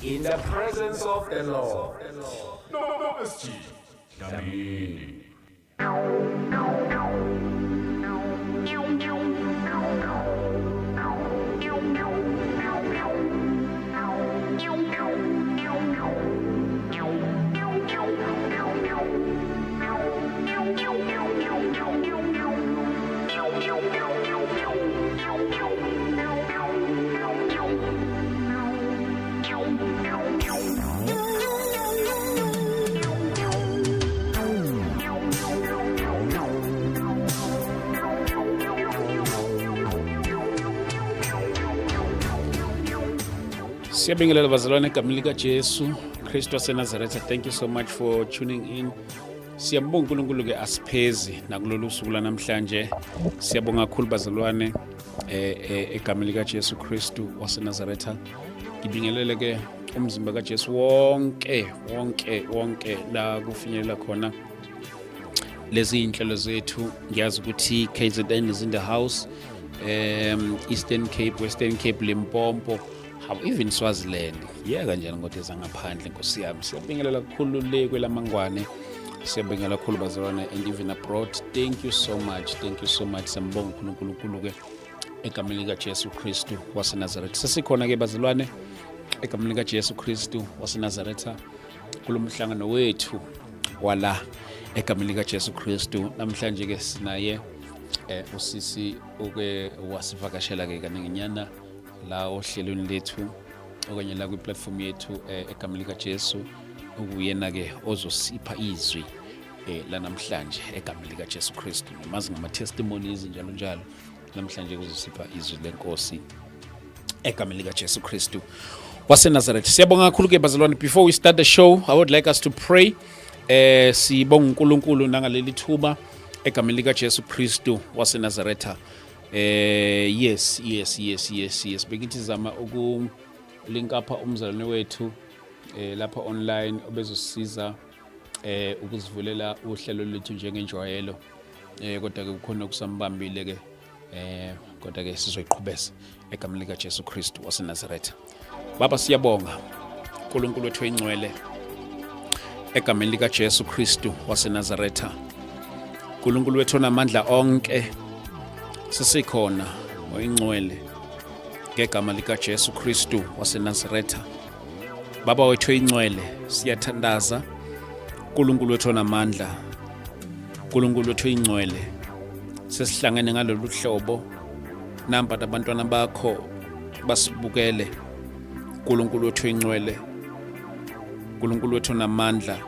In the presence of the Lord. No, SG. Siyabingelela bazalwane egameni likaJesu Kristu waseNazaretha. Thank you so much for tuning in. Siyambonga uNkulunkulu ke asiphezi nakulolu suku lanamhlanje. Siyabonga kakhulu bazalwane egameni likaJesu Kristu waseNazaretha. Ngibingelele ke umzimba kaJesu wonke la kufinyelela khona lezi inhlelo zethu. Ngiyazi ukuthi KZN is in the house, Eastern Cape, Western Cape, Limpopo, even Swaziland. Kanjani ngothi zangaphandle Nkosi yami. Siyabingelela kakhulu le kwelamangwane. Siyabingelela kakhulu bazalwane and even abroad. Thank you so much. Siyambonga uNkulunkulu ke egameni likaJesu Kristu waseNazaretha. Sesikhona ke bazalwane egameni likaJesu Kristu waseNazaretha kulomhlangano wethu wala egameni likaJesu Kristu. Namhlanje ke sinaye usisi oke wasivakashela ke kaninginyana la ohlelweni lethu okanye la kwi-platform yethu egameni likaJesu, ukuyena ke ozosipha izwi lanamhlanje egameni likaJesu Kristu. Mazi ngama-testimonies njalo namhlanje kuzosipha izwi lenkosi egameni likaJesu Kristu waseNazaretha. Siyabonga kakhulu ke bazalwane. Before we start the show, I would like us to pray. Sibonga uNkulunkulu nangaleli thuba egameni likaJesu Kristu waseNazaretha. Yes. Bekithi zama ukulink up umzalwane wethu lapha online obezosisiza ukuzivulela uhlelo lethu njengenjwayelo. Kodwa ke kukhona okusambambile ke kodwa ke sizoyiqhubeza egameni likaJesu Kristu waseNazaretha. Baba siyabonga uNkulunkulu wethu oyingcwele egameni likaJesu Kristu waseNazaretha. uNkulunkulu wethu onamandla onke, sesikhona oyingcwele ngegama likaJesu Kristu waseNazaretha. Baba wethu oyingcwele, siyathandaza uNkulunkulu wethu onamandla, uNkulunkulu wethu oyingcwele. Sesihlangene ngalolu hlobo namba abantwana bakho basibukele. uNkulunkulu wethu oyingcwele, uNkulunkulu wethu onamandla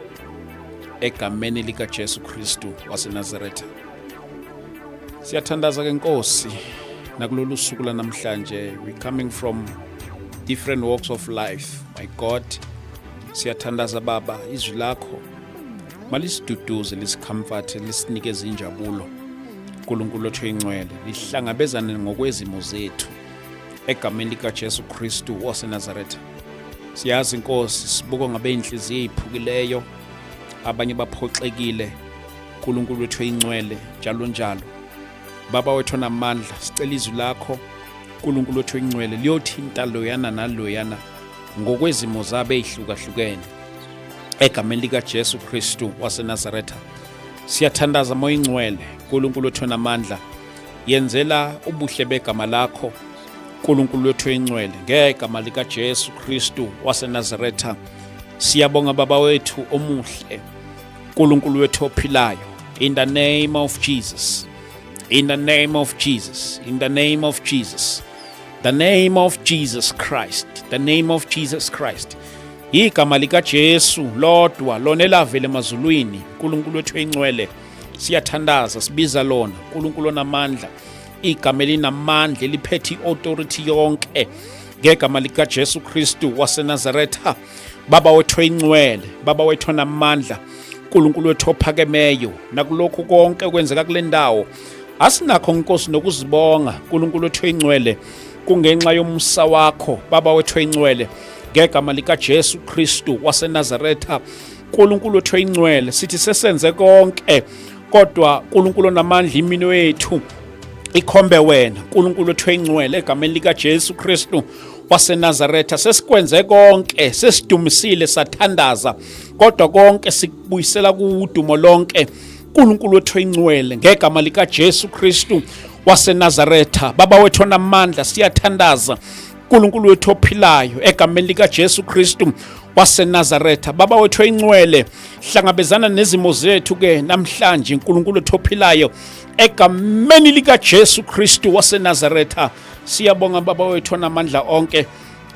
egameni likaJesu Kristu waseNazaretha. Siyathandaza ke Nkosi nakulolu suku lanamhlanje. We coming from different walks of life, my God. Siyathandaza Baba, izwi lakho malisiduduze, lisicomfort, lisinikeze injabulo. uNkulunkulu wethu oyingcwele, lihlangabezane ngokwezimo zethu egameni likaJesu Kristu waseNazaretha. Siyazi Nkosi, sibuka ngabe inhliziyo eziphukileyo, abanye baphoxekile. uNkulunkulu wethu oyingcwele, njalo Baba wethu onamandla, sicela izwi lakho uNkulunkulu wethu oyingcwele liyothinta loyana naloyana ngokwezimo zabo ezihlukahlukene egameni likaJesu Kristu waseNazaretha. Siyathandaza moya ingcwele uNkulunkulu wethu onamandla, yenzela ubuhle begama lakho uNkulunkulu wethu oyingcwele ngegama likaJesu Kristu waseNazaretha. Siyabonga Baba wethu omuhle, uNkulunkulu wethu ophilayo, in the name of Jesus. In the name of Jesus, in the name of Jesus, the name of Jesus Christ, the name of Jesus Christ. Igama likaJesu lodwa lona elavela emazulwini, uNkulunkulu wethu oyingcwele, siyathandaza sibiza lona uNkulunkulu onamandla, igama elinamandla eliphethe authority yonke ngegama likaJesu Kristu waseNazaretha. Baba wethu oyingcwele, Baba wethu onamandla, uNkulunkulu wethu ophakemeyo, nakulokho konke okwenzeka kule ndawo asinakho Nkosi nokuzibonga uNkulunkulu wethu oyingcwele kungenxa yomsa wakho Baba wethu oyingcwele ngegama likaJesu Kristu waseNazaretha. uNkulunkulu wethu oyingcwele, sithi sesenze konke kodwa uNkulunkulu onamandla imino yethu ikhombe wena uNkulunkulu wethu oyingcwele egameni lika Jesu Kristu waseNazaretha. Sesikwenze konke, sesidumisile, sathandaza, kodwa konke sikubuyisela kudumo lonke uNkulunkulu wethu oyingcwele ngegama lika Jesu Kristu waseNazaretha. Baba wethu onamandla, siyathandaza uNkulunkulu wethu ophilayo egameni lika Jesu Kristu waseNazaretha. Baba wethu oyingcwele, hlangabezana nezimo zethu ke namhlanje uNkulunkulu wethu ophilayo egameni lika Jesu Kristu waseNazaretha. Siyabonga Baba wethu onamandla onke,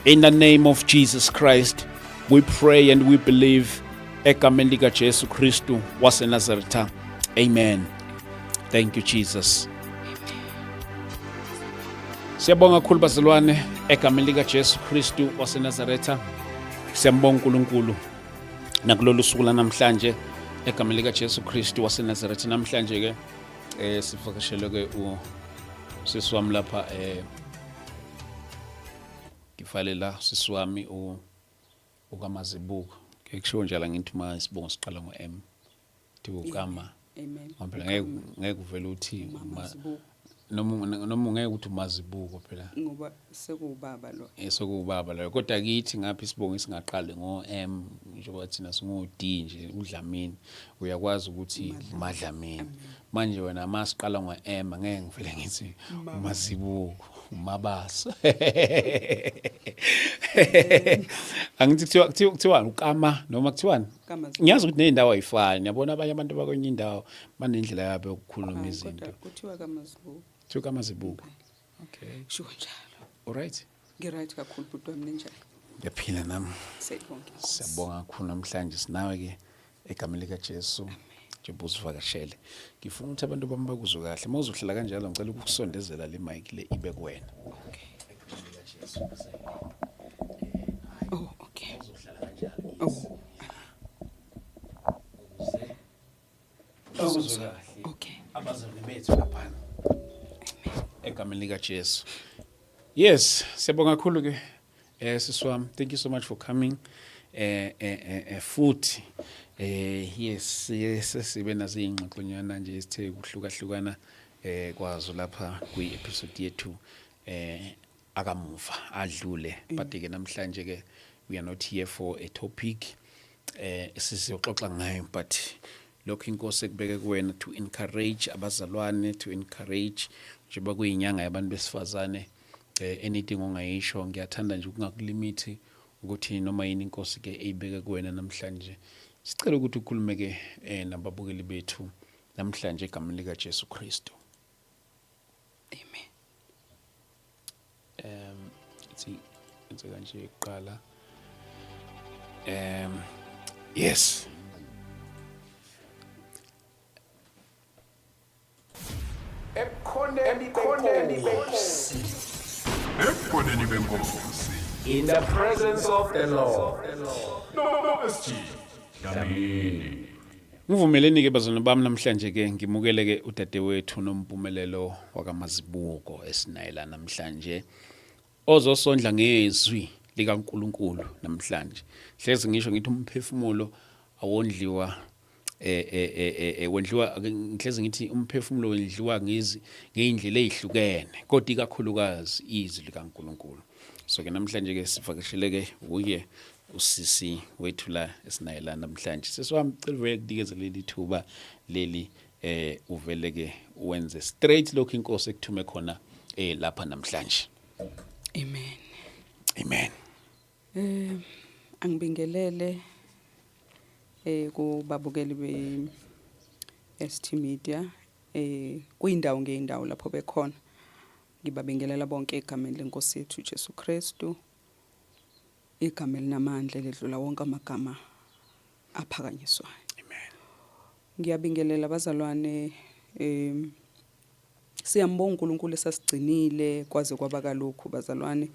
in the name of Jesus Christ we pray and we believe, egameni lika Jesu Kristu waseNazaretha. Amen. Thank you Jesus. Siyabonga kakhulu bazalwane egameni lika Jesu Kristu waseNazaretha. Siyambonga uNkulunkulu nakulolu suku namhlanje egameni lika Jesu Kristu waseNazaretha. Namhlanje ke sivakashele ke usisi wami lapha ngifalela usisi wami uKamazibuko. Ngikusho njalo ngithi uma isibongo siqala ngo-M ukama. Amen. Ngeke uvele uthi noma ungeke uthi uMazibuko phela ngoba sekuubaba lo. Sekuubaba lo, kodwa kithi ngapha isibongo singaqali ngo-M njengoba thina singu-D nje uDlamini, uyakwazi ukuthi uMadlamini. Manje wena masiqala ngo-M angeke ngivele ngithi uMazibuko, uMabaso. Angithi kuthiwa ukama noma kuthiwani? Ngiyazi ukuthi nendawo ayifani. Yabona abanye abantu bakwenye indawo banendlela yabo yokukhuluma izinto. Kuthiwa kaMazibuko. Kuthiwa kaMazibuko. Okay. Sho njalo. Alright. Ngiright kakhulu bhuti wami ninjani? Ngiyaphila nami. Siyabonga. Siyabonga kakhulu namhlanje sinawe ke egameni lika Jesu. Njengoba usivakashele. Ngifuna ukuthi abantu bami bakuzwe kahle. Uma uzohlala kanjalo ngicela ukusondezela le mic le ibe kuwena. Okay. Oh, okay. Oh. Okay. Abazali bethu lapha. Egameni lika Jesu. Yes, siyabonga kakhulu ke siswami. Thank you so much for coming. Futhi yes sibe nazo ingxoxonyana nje isithe kuhlukahlukana kwazo lapha kwi-episode yethu akamuva adlule. But ke namhlanje ke we are not here for a topic sizoxoxa ngayo, but lokho inkosi ekubeke kuwena to encourage abazalwane, to encourage njengoba kuyinyanga yabantu besifazane. Anything ongayisho ngiyathanda nje ukungakulimithi ukuthi noma yini inkosi ke eyibeke kuwena namhlanje. Sicela ukuthi ukhulume ke nababukeli bethu namhlanje egameni lika Jesu Kristu. Amen. It's kanje iqala. Yes. In the presence of the Lord. No, Dlamini. Ngivumeleni ke bazalwane bami namhlanje ke ngimukele ke udadewethu noMpumelelo wakaMazibuko esinayela namhlanje ozosondla ngezwi likaNkulunkulu namhlanje. Hlezi ngisho ngithi umphefumulo awondliwa wendliwa ngihlezi ngithi umphefumulo wendliwa ngeindlela ezihlukene kodwa ikakhulukazi izwi likaNkulunkulu. So ke namhlanje ke sivakashele ke uye usisi wethu la esinayela namhlanje. Sesiwami cela vele kudikezela leli thuba leli uvele ke wenze straight lokho inkosi ekuthume khona lapha namhlanje. Amen. Amen. Angibingelele kubabukeli be-ST Media kuyindawo ngeindawo lapho bekhona. Ngibabingelela bonke egameni lenkosi yethu Jesu Kristu. Igama elinamandla ledlula wonke amagama aphakanyiswayo. Amen. Ngiyabingelela abazalwane siyambonga uNkulunkulu esasigcinile kwaze kwaba kalokhu bazalwane.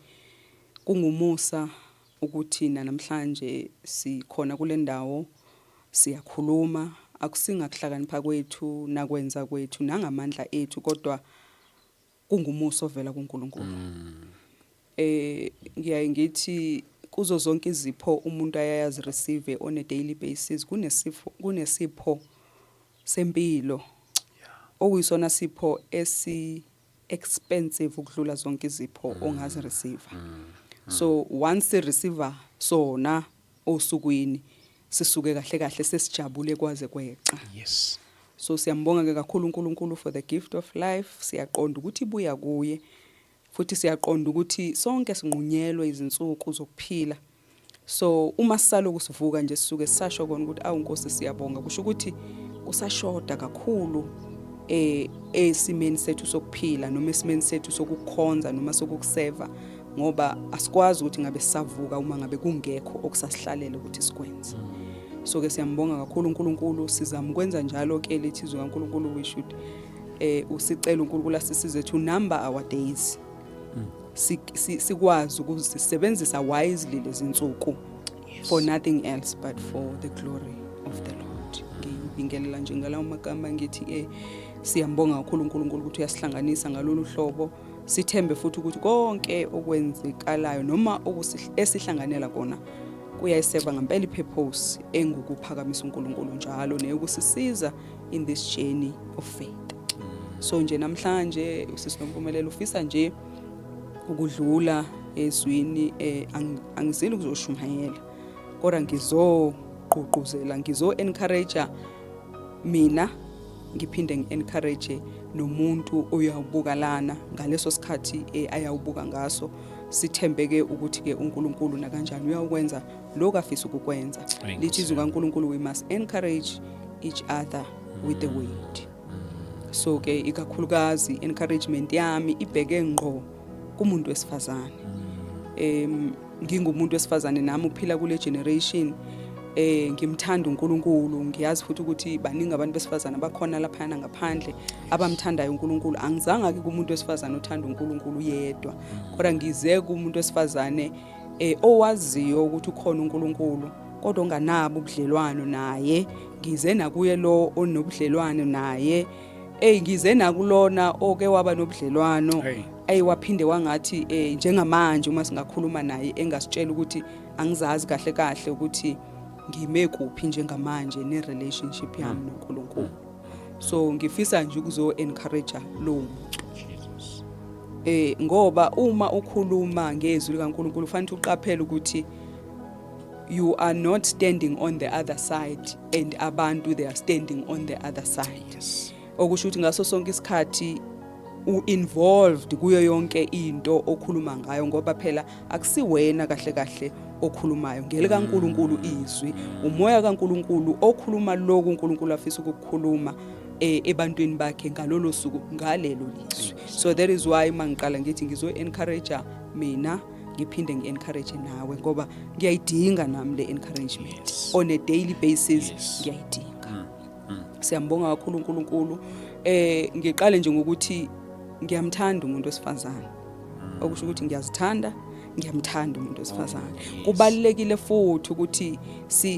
Kungumusa ukuthi namhlanje sikhona kule ndawo siyakhuluma, akusingakuhlakanipha kwethu nakwenza kwethu nangamandla ethu kodwa kungumusa ovela kuNkulunkulu. Ngiyaye ngithi kuzo zonke izipho umuntu ayayazi receive on a daily basis kunesipho sempilo okuyisona sipho expensive ukudlula zonke izipho ongazi receive. So once receiver sona osukwini sisuke kahle kahle sesijabule kwaze kweqa. Yes. So siyambonga ke kakhulu uNkulunkulu for the gift of life. Siyaqonda ukuthi ibuya kuye. Futhi siyaqonda ukuthi sonke sinqunyelwe izinsuku zokuphila. So uma sisalo kusivuka nje sisuke sisasho kona ukuthi awunkosi siyabonga kusho ukuthi usashoda kakhulu esimeni sethu sokuphila noma esimeni sethu sokukhonza noma sokukuseva ngoba asikwazi ukuthi ngabe sisavuka uma ngabe kungekho okusasihlalela ukuthi sikwenze. So ke siyambonga kakhulu uNkulunkulu sizama ukwenza njalo ke lethizwe kaNkulunkulu we should usicela uNkulunkulu asisize to number our days. Sikwazi ukuzisebenzisa wisely lezi zinsuku for nothing else but for the glory of the Lord. Ngibingelela nje ngalawo magama ngithi siyambonga kakhulu uNkulunkulu ukuthi uyasihlanganisa ngalolu hlobo. Sithembe futhi ukuthi konke okwenzekalayo noma esihlanganela kona kuyayiseva ngempela ipurpose engukuphakamisa uNkulunkulu njalo neyokusisiza in this journey of faith. So nje namhlanje usisinompumelelo ufisa nje ukudlula ezwini angizili ukuzoshumayela kodwa ngizogqugquzela ngizo-encourage mina ngiphinde ngi-encourage nomuntu oyawubuka lana ngaleso sikhathi ayawubuka ngaso. Sithembeke ukuthi ke uNkulunkulu na kanjani uyakwenza lokho afisa ukukwenza. Lithizwe kaNkulunkulu we must encourage each other with the word. So ke ikakhulukazi encouragement yami ibheke ngqo kumuntu wesifazane. Ngingumuntu wesifazane nami uphila kule generation ngimthanda uNkulunkulu ngiyazi futhi ukuthi baningi abantu besifazane abakhona lapha ngaphandle abamthandayo uNkulunkulu. Angizange ke kumuntu wesifazane othanda uNkulunkulu yedwa kodwa ngize kumuntu wesifazane owaziyo ukuthi ukhona uNkulunkulu kodwa onganabo ubudlelwano naye. Ngize nakuye lo onobudlelwano naye ngize nakulona oke waba nobudlelwano waphinde wangathi njengamanje uma singakhuluma naye engasitshela ukuthi angizazi kahle kahle ukuthi ngime kuphi njengamanje ne relationship yami noNkulunkulu. So ngifisa nje ukuzo encourage lo muntu. Ngoba uma ukhuluma ngezwi likaNkulunkulu ufanele uqaphele ukuthi you are not standing on the other side and abantu they are standing on the other side. Yes. Okusho ukuthi ngaso sonke isikhathi involved kuyo yonke into okhuluma ngayo ngoba phela akusiwena kahle kahle okhulumayo ngelika kaNkulunkulu izwi umoya kaNkulunkulu okhuluma lokho uNkulunkulu afisa ukukhuluma ebantwini bakhe ngalolo suku ngalelo lizwi. So that is why mangiqala ngithi ngizo encourage mina ngiphinde ngi-encourage nawe ngoba ngiyayidinga nami le encouragement on a daily basis. Ngiyayidinga. Siyambonga kakhulu uNkulunkulu. Ngiqale nje ngokuthi ngiyamthanda umuntu wesifazane. Okusho ukuthi ngiyazithanda, ngiyamthanda umuntu wesifazane. Kubalekile futhi ukuthi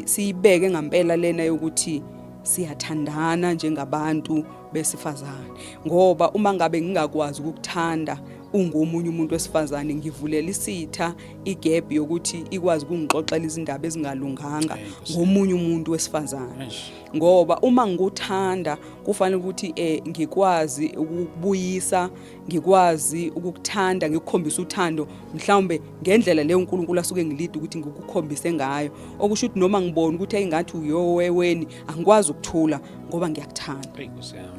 siyibeke ngempela lena yokuthi siyathandana njengabantu besifazane ngoba uma ngabe ngingakwazi ukukuthanda ungomunye umuntu wesifazane ngivulela isitha igap yokuthi ikwazi ukungixoxela izindaba ezingalunganga ngomunye umuntu wesifazane. Ngoba uma ngikuthanda kufanele ukuthi ngikwazi ukubuyisa, ngikwazi ukukuthanda, ngikukhombisa uthando mhlawumbe ngendlela leyo uNkulunkulu asuke ngilida ukuthi ngikukhombise ngayo. Okusho ukuthi noma ngibona ukuthi ayingathi uyoweweni angikwazi ukuthula ngoba ngiyakuthanda.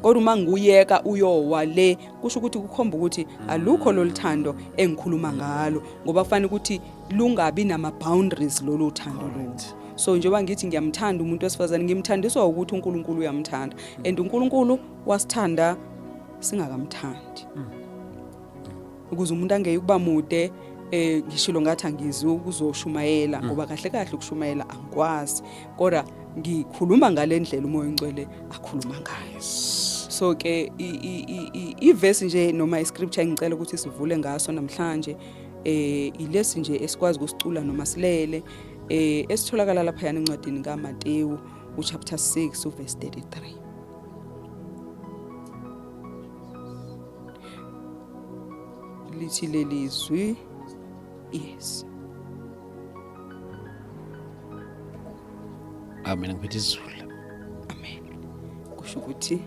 Kodwa uma ngiyeka uyowa le kusho ukuthi kukhomba ukuthi alukho loluthando engikhuluma ngalo ngoba kufanele ukuthi lungabi nama boundaries lolu thando lo. So njengoba ngithi ngiyamthanda umuntu wesifazane ngimthandiswa ukuthi uNkulunkulu uyamthanda and uNkulunkulu wasithanda singakamthandi. Ukuze umuntu angeke kuba mude ngishilo ngathi angizwe ukuzoshumayela ngoba kahle kahle ukushumayela angikwazi kodwa ngikhuluma ngalendlela umoya ongcwele akhuluma ngayo. So ke iverse nje noma iscripture ngicela ukuthi sivule ngaso namhlanje ilesi nje esikwazi ukusicula noma silele esitholakala lapha yana encwadini kaMateyu chapter 6 verse 33. Lithi lelizwi yes. Amen ngiphethe izulu. Amen. Kusho ukuthi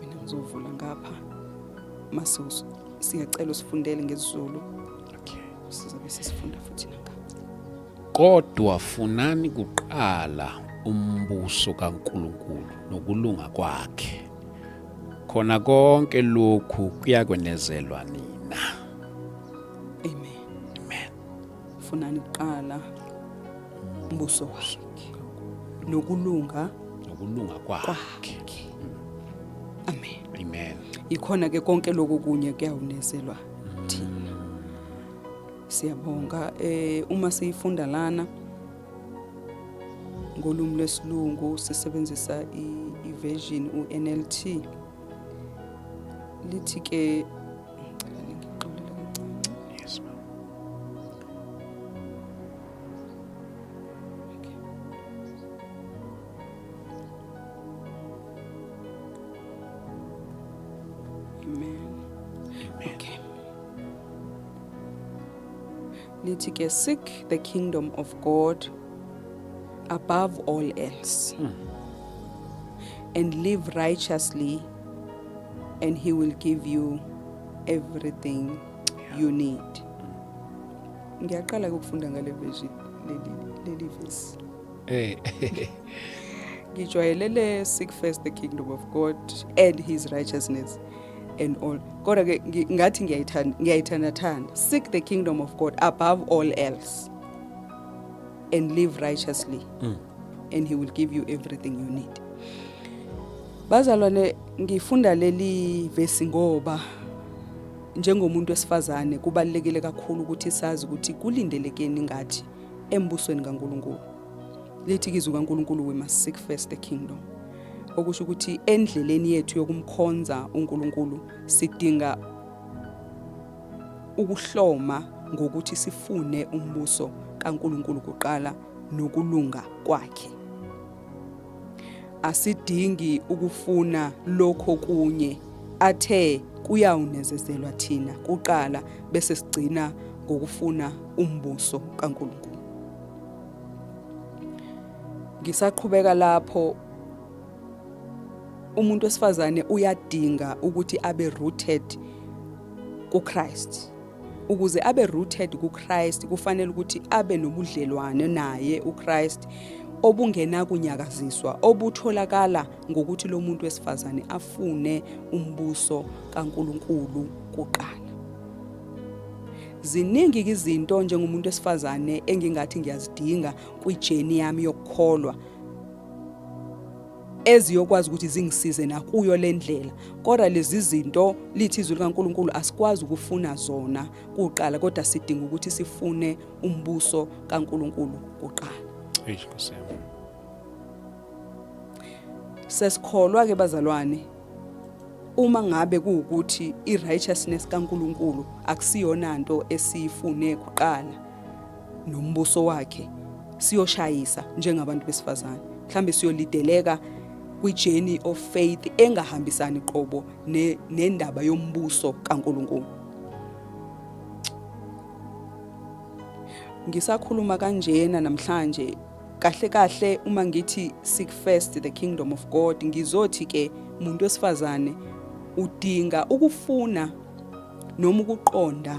mina ngizovula ngapha Masusu siyacela usifundele ngesiZulu Okay. sizobe sisifunda futhi nanga. Kodwa funani kuqala umbuso kaNkuluNkulu nokulunga kwakhe. Khona konke lokhu kuyakwenezelwa nina. Amen. Amen. Funani kuqala umbuso wakhe nokulunga Nokulunga kwakhe. Amen. Amen. Ikhona ke konke lokho kunye kuyawunezelwa thina. Siyabonga uma siyifunda lana ngolumi lwesilungu sisebenzisa iversion uNLT lithi ke Yes, ma'am. Amen. Okay. Lithi ke seek the kingdom of God above all else and live righteously and he will give you everything you need. Ngiyaqala ukufunda ngale version leli verse. Ngijwayelele seek first the kingdom of God and his righteousness and all. Kodwa ke ngathi ngiyayithanda. Seek the kingdom of God above all else and live righteously and he will give you everything you need. Bazalwane ngifunda leli verse ngoba njengomuntu wesifazane kubalekile kakhulu ukuthi sazi ukuthi kulindelekeni ngathi embusweni kaNkuluNkulu. Lithi kizo kaNkuluNkulu we must seek first the kingdom. Okusho ukuthi endleleni yethu yokumkhonza uNkuluNkulu sidinga ukuhloma ngokuthi sifune umbuso kaNkuluNkulu kuqala nokulunga kwakhe. Asidingi ukufuna lokho kunye athe kuyawunezezelwa thina kuqala bese sigcina ngokufuna umbuso kaNkuluNkulu. Ngisaqhubeka lapho umuntu wesifazane uyadinga ukuthi abe rooted kuChrist. Ukuze abe rooted kuChrist kufanele ukuthi abe nobudlelwane naye uChrist obungena kunyakaziswa obutholakala ngokuthi lo muntu wesifazane afune umbuso kaNkuluNkulu kuqala. Ziningi izinto njengomuntu wesifazane engingathi ngiyazidinga kwijeni yami yokukholwa eziyokwazi ukuthi zingisize na kuyo lendlela. Kodwa lezi zinto lithi izwi likaNkuluNkulu asikwazi ukufuna zona kuqala kodwa sidinga ukuthi sifune umbuso kaNkuluNkulu kuqala. Sesikholwa ke bazalwane uma ngabe kuukuthi irighteousness kaNkuluNkulu akusiyona into esifune kuqala nombuso wakhe siyoshayisa njengabantu besifazane. Mhlambe siyolideleka kwi-journey of faith engahambisani qobo nendaba yombuso kaNkuluNkulu. Ngisakhuluma kanjena namhlanje kahle uma ngithi seek first the kingdom of God ngizothi ke umuntu wesifazane udinga ukufuna noma ukuqonda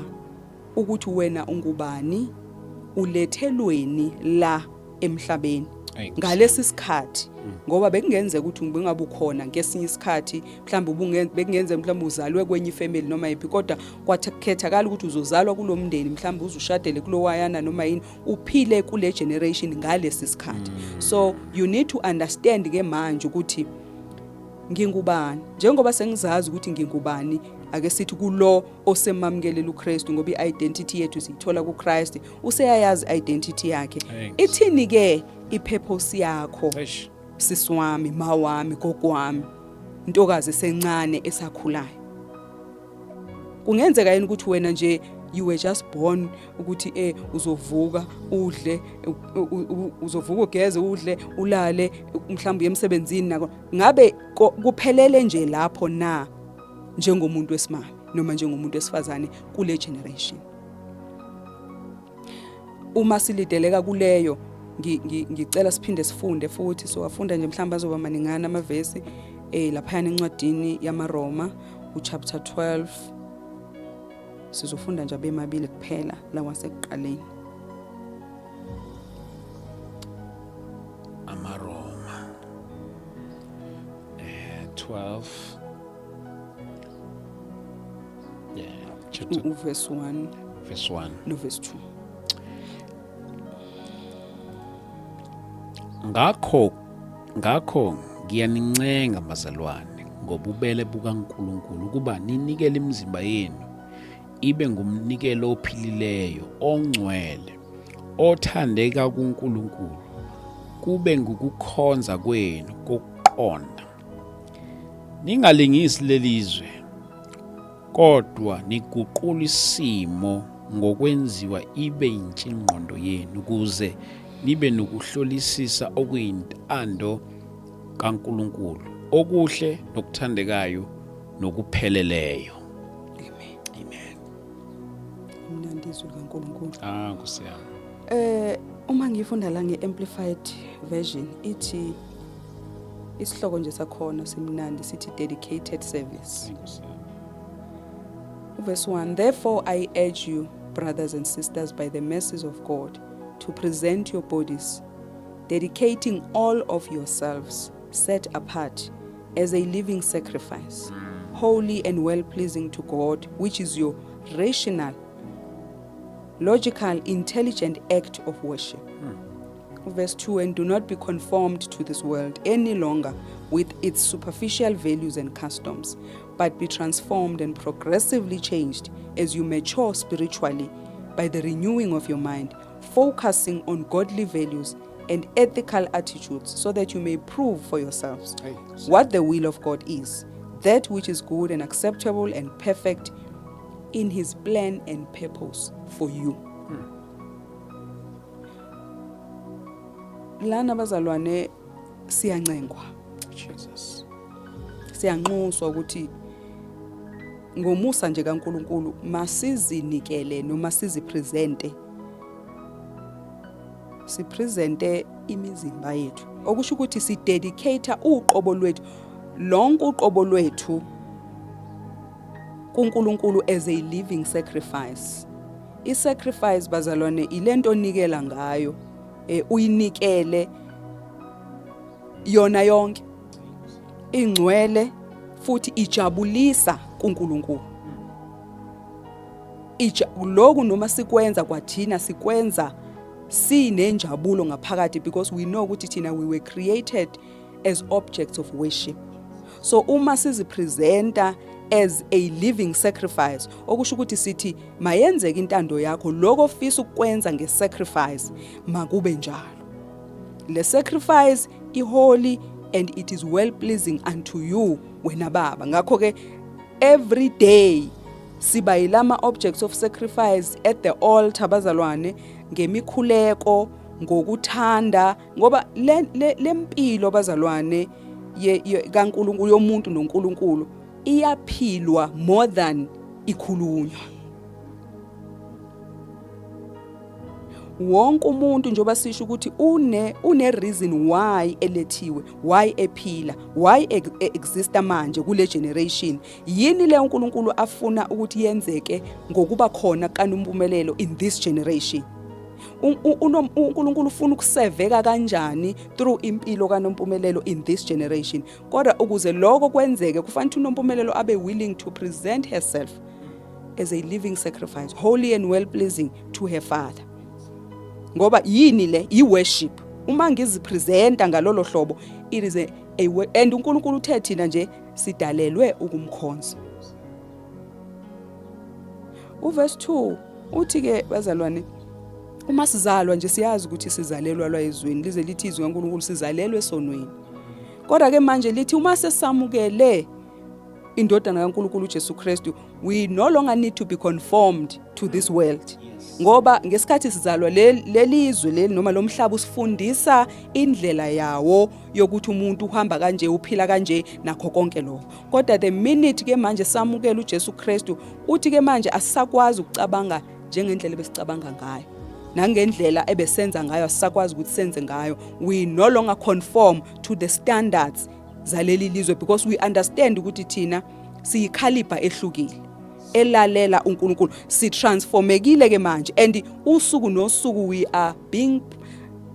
ukuthi wena ungubani ulethelweni la emhlabeni ngalesi sikhathi ngoba bekungenzeka ukuthi ungabe ukhona ngesinye isikhathi mhlawumbe bekungenzeka mhlawumbe uzalwe kwenye ifamily noma yipi kodwa kwathekethakala ukuthi uzozalwa kulomndeni mhlawumbe uzushadele kulowayana noma yini uphile kule generation ngalesi sikhathi. So you need to understand ke manje ukuthi ngingubani njengoba sengizazi ukuthi ngingubani ake sithi kulo osemamkelela uKristu ngoba iidentity yethu siyithola kuChrist useyayazi identity yakhe. Ithini ke ipurpose yakho siswami mawami gokwami intokazi esencane esakhulayo? Kungenzeka yini ukuthi wena nje you were just born ukuthi uzovuka udle uzovuka ugeze udle ulale mhlawumbe emsebenzini nako ngabe kuphelele nje lapho na njengomuntu wesimame noma njengomuntu wesifazane kule generation? Uma silideleka kuleyo ngicela siphinde sifunde futhi so wafunda nje mhlawumbe azoba maningana amavesi lapha encwadini yamaRoma uchapter 12 sizofunda nje abemabili kuphela la wasekuqaleni. AmaRoma 12 chapter Verse 1 verse 1. no verse 2. Ngakho ngiyanincenga bazalwane ngobubele bukaNkulunkulu ukuba ninikele imizimba yenu ibe ngumnikelo ophilileyo, ongcwele, othandeka kuNkulunkulu, kube ngukukhonza kwenu kokuqonda. Ningalingisi lelizwe, kodwa niguqula isimo ngokwenziwa ibe yintshinqondo yenu ukuze nibe nokuhlolisisa okuyintando kaNkulunkulu, okuhle nokuthandekayo nokupheleleyo. Amen. Imnandizwe kaNkulunkulu. Nkosi yami. Uma ngifunda la ngeamplified version ithi isihloko nje sakhona simnandi sithi dedicated service. Nkosi yami. Verse 1, therefore I urge you, brothers and sisters, by the mercies of God, to present your bodies, dedicating all of yourselves, set apart, as a living sacrifice, holy and well-pleasing to God, which is your rational, logical, intelligent act of worship. Verse 2, and do not be conformed to this world any longer with its superficial values and customs, but be transformed and progressively changed as you mature spiritually by the renewing of your mind, focusing on godly values and ethical attitudes, so that you may prove for yourselves what the will of God is, that which is good and acceptable and perfect in His plan and purpose for you. Lana bazalwane siyancengwa, Jesus. siyanxuswa ukuthi ngomusa nje kaNkulunkulu masizinikele noma sizipresente, sipresente imizimba yethu, okusho ukuthi sidedicate uqobo lwethu, lonke uqobo lwethu kuNkulunkulu as a living sacrifice. I-sacrifice bazalwane ilento onikela ngayo, uyinikele yona yonke, ingcwele futhi ijabulisa kuNkulunkulu. Lokhu noma sikwenza kwathina sikwenza sinenjabulo ngaphakathi, because we know ukuthi thina we were created as objects of worship. So uma sizipresenta as a living sacrifice, okusho ukuthi sithi mayenzeke intando yakho, lokho ofisa ukwenza ngesacrifice makube njalo. Le sacrifice iholy and it is well pleasing unto you wena baba. Ngakho ke every day siba yilama objects of sacrifice at the altar bazalwane, ngemikhuleko, ngokuthanda, ngoba lempilo bazalwane kaNkulunkulu yomuntu noNkulunkulu iyaphilwa more than ikhulunywa. Wonke umuntu njoba sisho ukuthi une reason why elethiwe, why ephila, why exista manje kule generation. Yini le uNkulunkulu afuna ukuthi yenzeke ngokuba khona kaNompumelelo in this generation? uNkulunkulu ufuna ukuseveka kanjani through impilo kaNompumelelo in this generation? Kodwa ukuze lokho kwenzeke kufanele uNompumelelo abe willing to present herself as a living sacrifice, holy and well pleasing to her Father. Ngoba yini le i-worship? Uma ngizipresenta ngalolo hlobo, it is and uNkulunkulu uthe thina nje sidalelwe ukumkhonza. Verse 2 uthi ke bazalwane, uma sizalwa nje siyazi ukuthi sizalelwa lwa ezweni, lize lithi izwi kaNkulunkulu sizalelwe esonweni. Kodwa ke manje lithi uma sesamukele indodana kaNkulunkulu uJesu Kristu, we no longer need to be conformed to this world. Ngoba ngesikhathi sizalwa lelizwe leli noma lomhlaba usifundisa indlela yawo yokuthi umuntu uhamba kanje, uphila kanje nakho konke lokho. Kodwa the minute ke manje samukela uJesu Kristu, uthi ke manje asisakwazi ukucabanga njengendlela ebesicabanga ngayo, nangendlela ebesenza ngayo asisakwazi ukuthi senze ngayo. We no longer conform to the standards zaleli lizwe, because we understand ukuthi thina siyicaliber ehlukile elalela uNkulunkulu, sitransformekile ke manje, and usuku nosuku we are being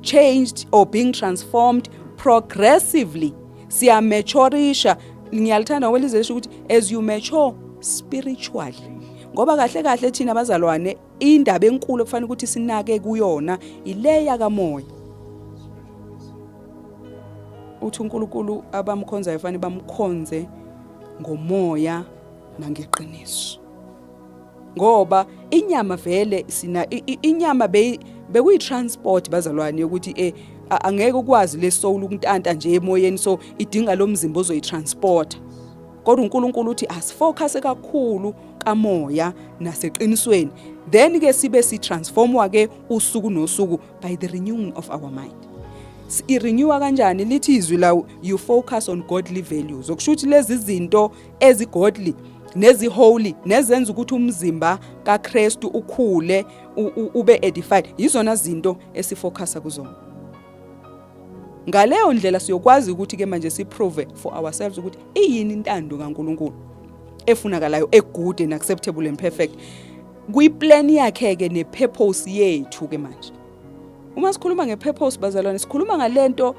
changed or being transformed progressively. Siya maturisha. Ngiyalithanda welizesho ukuthi as you mature spiritually, ngoba kahle kahle thina abazalwane indaba enkulu kufanele ukuthi sinake kuyona ileya kamoya. Uthi uNkulunkulu abamkhonza efanele bamkhonze ngomoya nangeqiniso, ngoba inyama vele sina inyama bekuyitransport bazalwane ukuthi angeke ukwazi le soul ukuntanta nje emoyeni, so idinga lo mzimba ozoyitransporta. Kodwa uNkulunkulu uthi asifocus kakhulu kamoya naseqinisweni, then ke sibe sitransformwa ke usuku nosuku by the renewing of our mind. I-renewa kanjani? Lithi izwi la you focus on godly values, okushuthi lezi zinto ezigodly nezi-holy nezenza ukuthi umzimba kaKristu ukhule ube edified, yizona zinto esifocusa kuzona. Ngaleyo ndlela siyokwazi ukuthi ke manje siprove for ourselves ukuthi iyini intando kaNkulunkulu efunakalayo, egood and acceptable and perfect, kuyiplan yakhe ke nepurpose yethu ke manje. Uma sikhuluma ngepurpose bazalwane, sikhuluma ngalento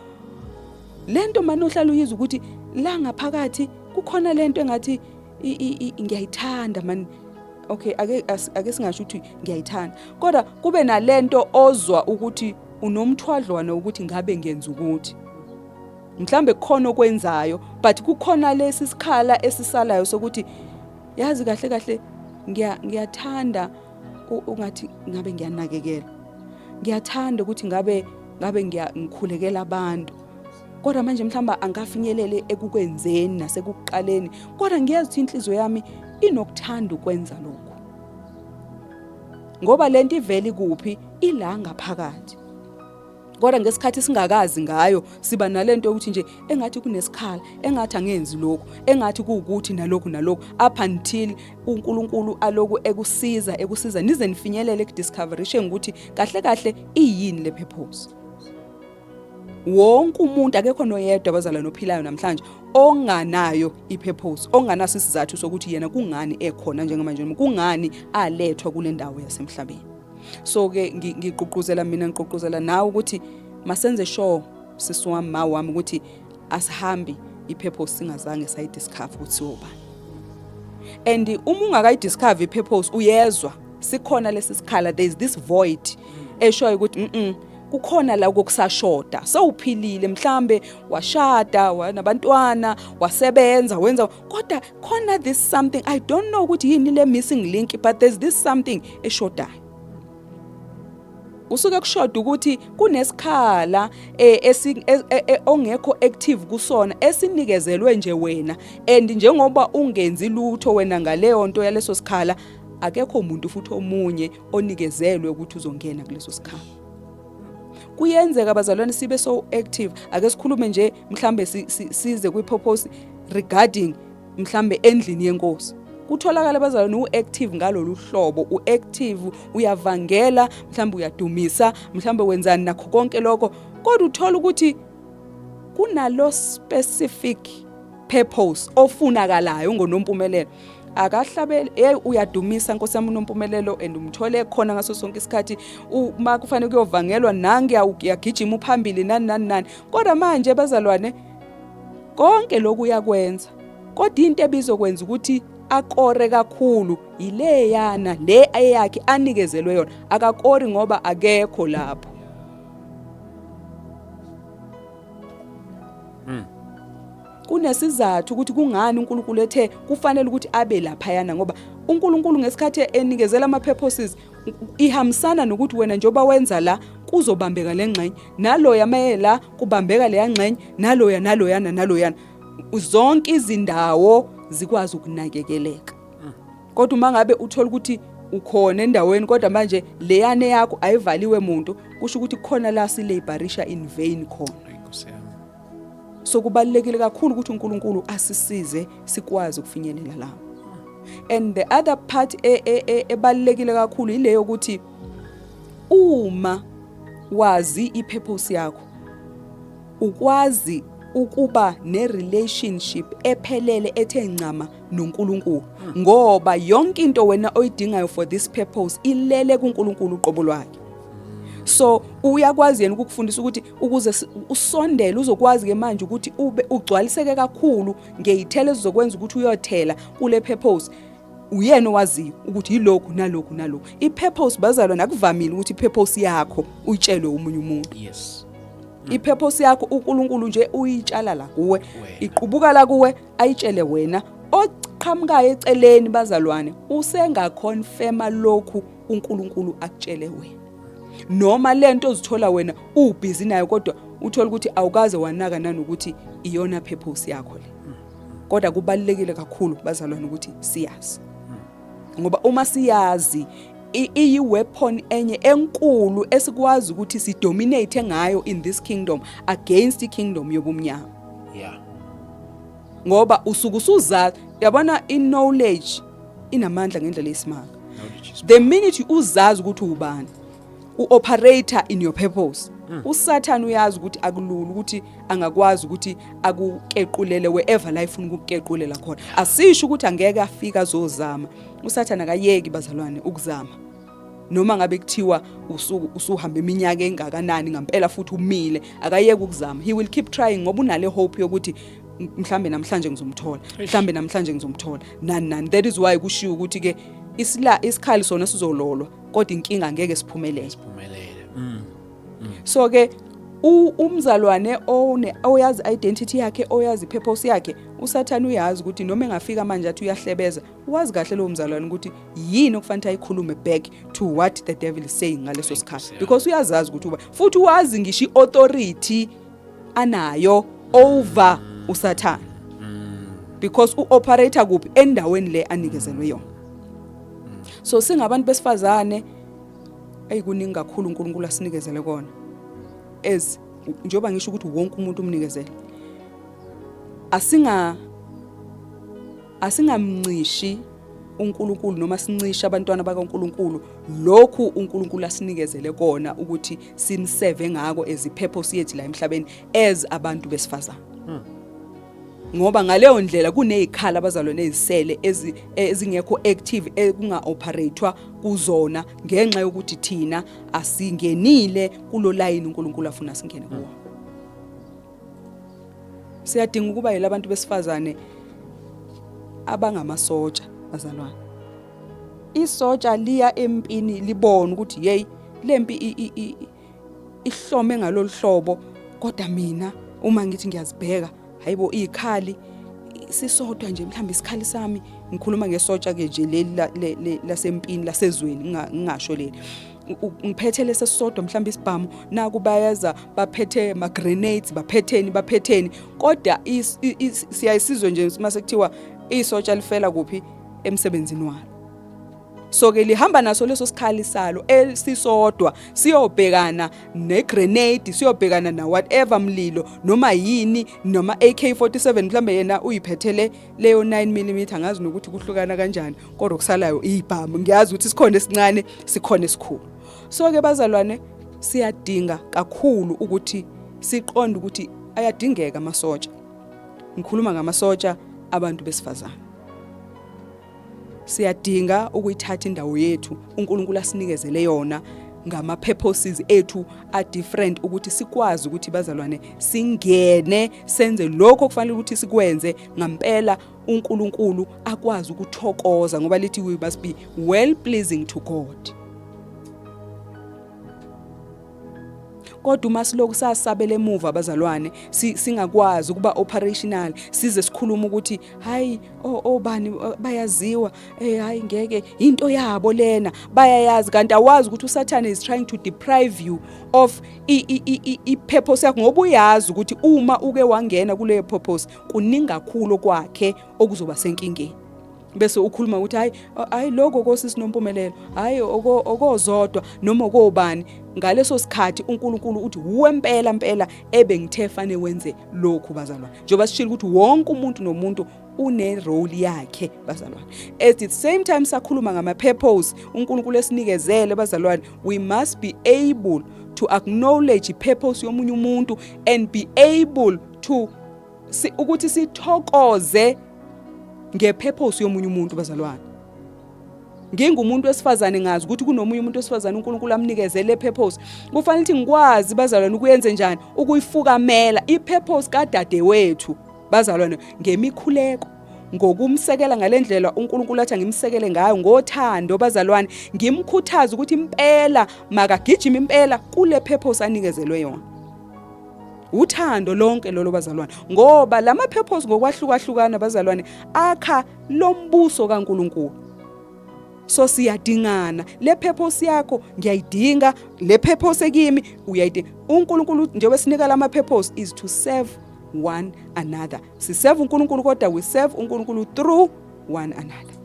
manje uhlala uyizwa ukuthi la ngaphakathi kukhona lento engathi ngiyayithanda man. Okay, ake singasho ukuthi ngiyayithanda, kodwa kube nalento ozwa ukuthi unomthwadlwana ukuthi ngabe ngenza ukuthi mhlambe kukhona okwenzayo, but kukhona lesi sikhala esisalayo sokuthi yazi kahle kahle ngiyathanda ungathi ngabe ngiyanakekela, ngiyathanda ukuthi ngabe ngikhulekela abantu, kodwa manje mhlamba angafinyelele ekukwenzeni nasekuqaleni, kodwa ngiyazi ukuthi inhliziyo yami inokuthanda ukwenza lokho, ngoba lento iveli kuphi ila ngaphakathi. Kodwa ngesikhathi singakazi ngayo siba nalento ukuthi nje engathi kunesikhala, engathi angenzi lokho, engathi kuukuthi nalokho up until uNkulunkulu aloku ekusiza nize nifinyelele kudiscoveration ukuthi kahle kahle iyini le purpose. Wonke umuntu akekho noyedwa abazalwane ophilayo namhlanje onganayo ipurpose, onganaso isizathu sokuthi yena kungani ekhona njengamanje, kungani alethwa kule ndawo yasemhlabeni. So ke ngiqoquzela nawe ukuthi masenze sure sisiwami mawami ukuthi asihambi ipurpose singazange sayidiscover ukuthi siobani. And uma ungakayidiscover ipurpose uyezwa sikhona lesi sikhala, there is this void eshoyo ukuthi kukhona la kokusashoda. Sowuphilile mhlambe washada wanabantwana wasebenza wenza, kodwa khona this something I don't know ukuthi yini le missing link, but there's this something eshodayo. Usuke kushoda ukuthi kunesikhala ongekho active kusona esinikezelwe nje wena, and njengoba ungenzi lutho wena ngaleyo nto yaleso sikhala, akekho umuntu futhi omunye onikezelwe ukuthi uzongena kuleso sikhala. Kuyenzeka abazalwane sibe so active, ake sikhulume nje mhlambe size kwi-purpose regarding mhlambe endlini yenkosi. Kutholakala abazalwane uactive ngalolu hlobo, uactive uyavangela, mhlambe uyadumisa, mhlambe wenzani nakho konke lokho, kodwa uthola ukuthi kunalo specific purpose ofunakalayo ngonompumelelo. Akahlabele uyadumisa Nkosi yami unompumelelo and umthole khona ngaso sonke isikhathi, uma kufanele kuyovangelwa nange uyagijima uphambili nani, kodwa manje abazalwane konke lokhu uyakwenza, kodwa into ebizokwenza ukuthi akore kakhulu ile yana le ayakhe anikezelwe yona, akakori ngoba akekho lapho. Kunesizathu ukuthi kungani uNkulunkulu ethe kufanele ukuthi abe lapha yana, ngoba uNkulunkulu ngesikhathi enikezela ama purposes ihambisana nokuthi wena njoba wenza la kuzobambeka lengxenye, naloya maye la kubambeka leya ngxenye, naloyana, zonke izindawo zikwazi ukunakekeleka. Kodwa uma ngabe uthola ukuthi ukhona endaweni kodwa manje leyane yakho ayivaliwe umuntu, kusho ukuthi kukhona la silaborisha in vain khona. So kubalekile kakhulu ukuthi uNkulunkulu asisize sikwazi ukufinyelela la. And the other part ebalekile kakhulu ileyo ukuthi uma wazi ipurpose yakho, ukwazi ukuba ne-relationship ephelele ethe ncama noNkulunkulu ngoba yonke into wena oyidingayo for this purpose ilele kuNkulunkulu uqobo lwakhe. So uyakwazi yena ukukufundisa ukuthi ukuze usondele uzokwazi ke manje ukuthi ube ugcwaliseke kakhulu ngeyithelo ezizokwenza ukuthi uyothela kule purpose. Uyena owaziyo ukuthi yilokhu nalokhu nalokhu. I-purpose bazalwane akuvamile ukuthi i-purpose yakho uyitshelwe umunye umuntu. Yes. I-purpose yakho uNkulunkulu nje uyitshala la kuwe, iqubuka la kuwe ayitshele wena. Oqhamukayo eceleni bazalwane usengaconfirma lokhu uNkulunkulu akutshele wena. Noma lento ozithola wena ubhizi nayo kodwa uthola ukuthi awukaze wanaka nanokuthi iyona purpose yakho le. Kodwa kubalekile kakhulu bazalwane ukuthi siyazi. Ngoba uma siyazi iyi-weapon enye enkulu esikwazi ukuthi sidominate ngayo in this kingdom against ikingdom yobumnyama. Yeah. Ngoba usuku usuzazi yabona i-knowledge inamandla ngendlela esimanga. The minute uzazi ukuthi ubani u-operator in your purpose. uSathane uyazi ukuthi akulula ukuthi angakwazi ukuthi akukequlele wherever la ifuna ukukequlela khona. Asisho ukuthi angeke afika azozama. uSathane akayeki bazalwane ukuzama. Noma ngabe kuthiwa usuhamba iminyaka engakanani ngempela futhi umile akayeki ukuzama. He will keep trying ngoba unale hope yokuthi mhlambe namhlanje ngizomthola. Mhlambe namhlanje ngizomthola. Nani. That is why kushiwo ukuthi ke isikhali sona sizololwa kodwa inkinga angeke siphumelele. So ke umzalwane oyazi identity yakhe oyazi purpose yakhe uSathane uyazi ukuthi noma engafika manje athi uyahlebeza wazi kahle lo mzalwane ukuthi yini okufanele ayikhulume back to what the devil is saying ngaleso sikhathi because uyazazi ukuthi futhi wazi ngisho iauthority anayo over uSathane because uoperator kuphi endaweni le anikezelwe yona. So singabantu besifazane ayikuningi kakhulu uNkulunkulu asinikezele kona njoba ngisho ukuthi wonke umuntu umnikezele asingamncishi uNkulunkulu noma sincisha abantwana bakaNkulunkulu lokhu uNkulunkulu asinikezele kona ukuthi simseve ngako as ipurpose yethu la emhlabeni as abantu besifazane. Ngoba ngaleyo ndlela kunezikhala abazalwane ezisele ezingekho active ekunga operatewa kuzona ngenxa yokuthi thina asingenile kulo line uNkulunkulu afuna singene kuwo. Siyadinga ukuba yilabantu besifazane abangamasotsha bazalwane. Isotsha liya empini libona ukuthi hey lempi ihlome ngalolu hlobo kodwa mina uma ngithi ngiyazibheka hayibo ikhali sisodwa nje mhlawumbe isikhali sami ngikhuluma ngesotsha ke nje leli lasempini lasezweni ngingasho leli ngiphethe lesisodwa mhlawumbe isibhamu naku bayaza baphethe ama grenades baphetheni kodwa siyayisizwe nje mase kuthiwa isotsha lifela kuphi emsebenzini walo. So ke lihamba naso leso sikhali salo esisodwa siyobhekana negrenade siyobhekana na whatever mlilo noma yini noma AK47 mhlambe yena uyiphethele leyo 9mm ngazi nokuthi kuhlukana kanjani kodwa kusalayo ibhamu ngiyazi ukuthi sikhona esincane sikhona esikhulu. So ke bazalwane siyadinga kakhulu ukuthi siqonde ukuthi ayadingeka amasotsha. Ngikhuluma ngamasotsha abantu besifazane. Siyadinga ukuyithatha indawo yethu uNkulunkulu asinikezele yona ngama purposes ethu a different ukuthi sikwazi ukuthi bazalwane singene senze lokho kufanele ukuthi sikwenze ngempela uNkulunkulu akwazi ukuthokoza ngoba lithi we must be well pleasing to God. Kodwa uma siloku sasabele emuva abazalwane singakwazi ukuba operational size sikhuluma ukuthi hayi obani bayaziwa hayi ngeke into yabo lena bayayazi kanti awazi ukuthi uSathane is trying to deprive you of I purpose yakho ngoba uyazi ukuthi uma uke wangena kule purpose kuningi kakhulu kwakhe okuzoba senkingeni. Bese ukhuluma ukuthi hayi lokho kosisinompumelelo hayi okozodwa noma okobani ngaleso sikhathi uNkulunkulu uthi uwempela ebengithe fane wenze lokhu bazalwane njoba sishilo ukuthi wonke umuntu nomuntu une role yakhe bazalwane. At the same time sakhuluma ngama purpose uNkulunkulu esinikezele bazalwane we must be able to acknowledge purpose yomunye umuntu and be able to ukuthi sithokoze ngepurpose yomunye umuntu bazalwane. Ngingumuntu wesifazane ngazi ukuthi kunomunye umuntu wesifazane uNkulunkulu amnikezele purpose. Kufanele ukuthi ngikwazi bazalwane ukuyenza njani ukuyifukamela ipurpose kaDade wethu bazalwane ngemikhuleko ngokumsekela ngalendlela uNkulunkulu athi ngimsekele ngayo ngothando bazalwane ngimkhuthaza ukuthi impela makagijima impela kule purpose anikezelwe yona. Uthando lonke lolo bazalwane ngoba lama purpose ngokwahlukahlukana bazalwane akha lombuso kaNkulunkulu. So siyadingana le purpose yakho ngiyayidinga le purpose ekimi uyayidinga. uNkulunkulu njengoba sinika lama purpose is to serve one another. Si serve uNkulunkulu kodwa we serve uNkulunkulu through one another.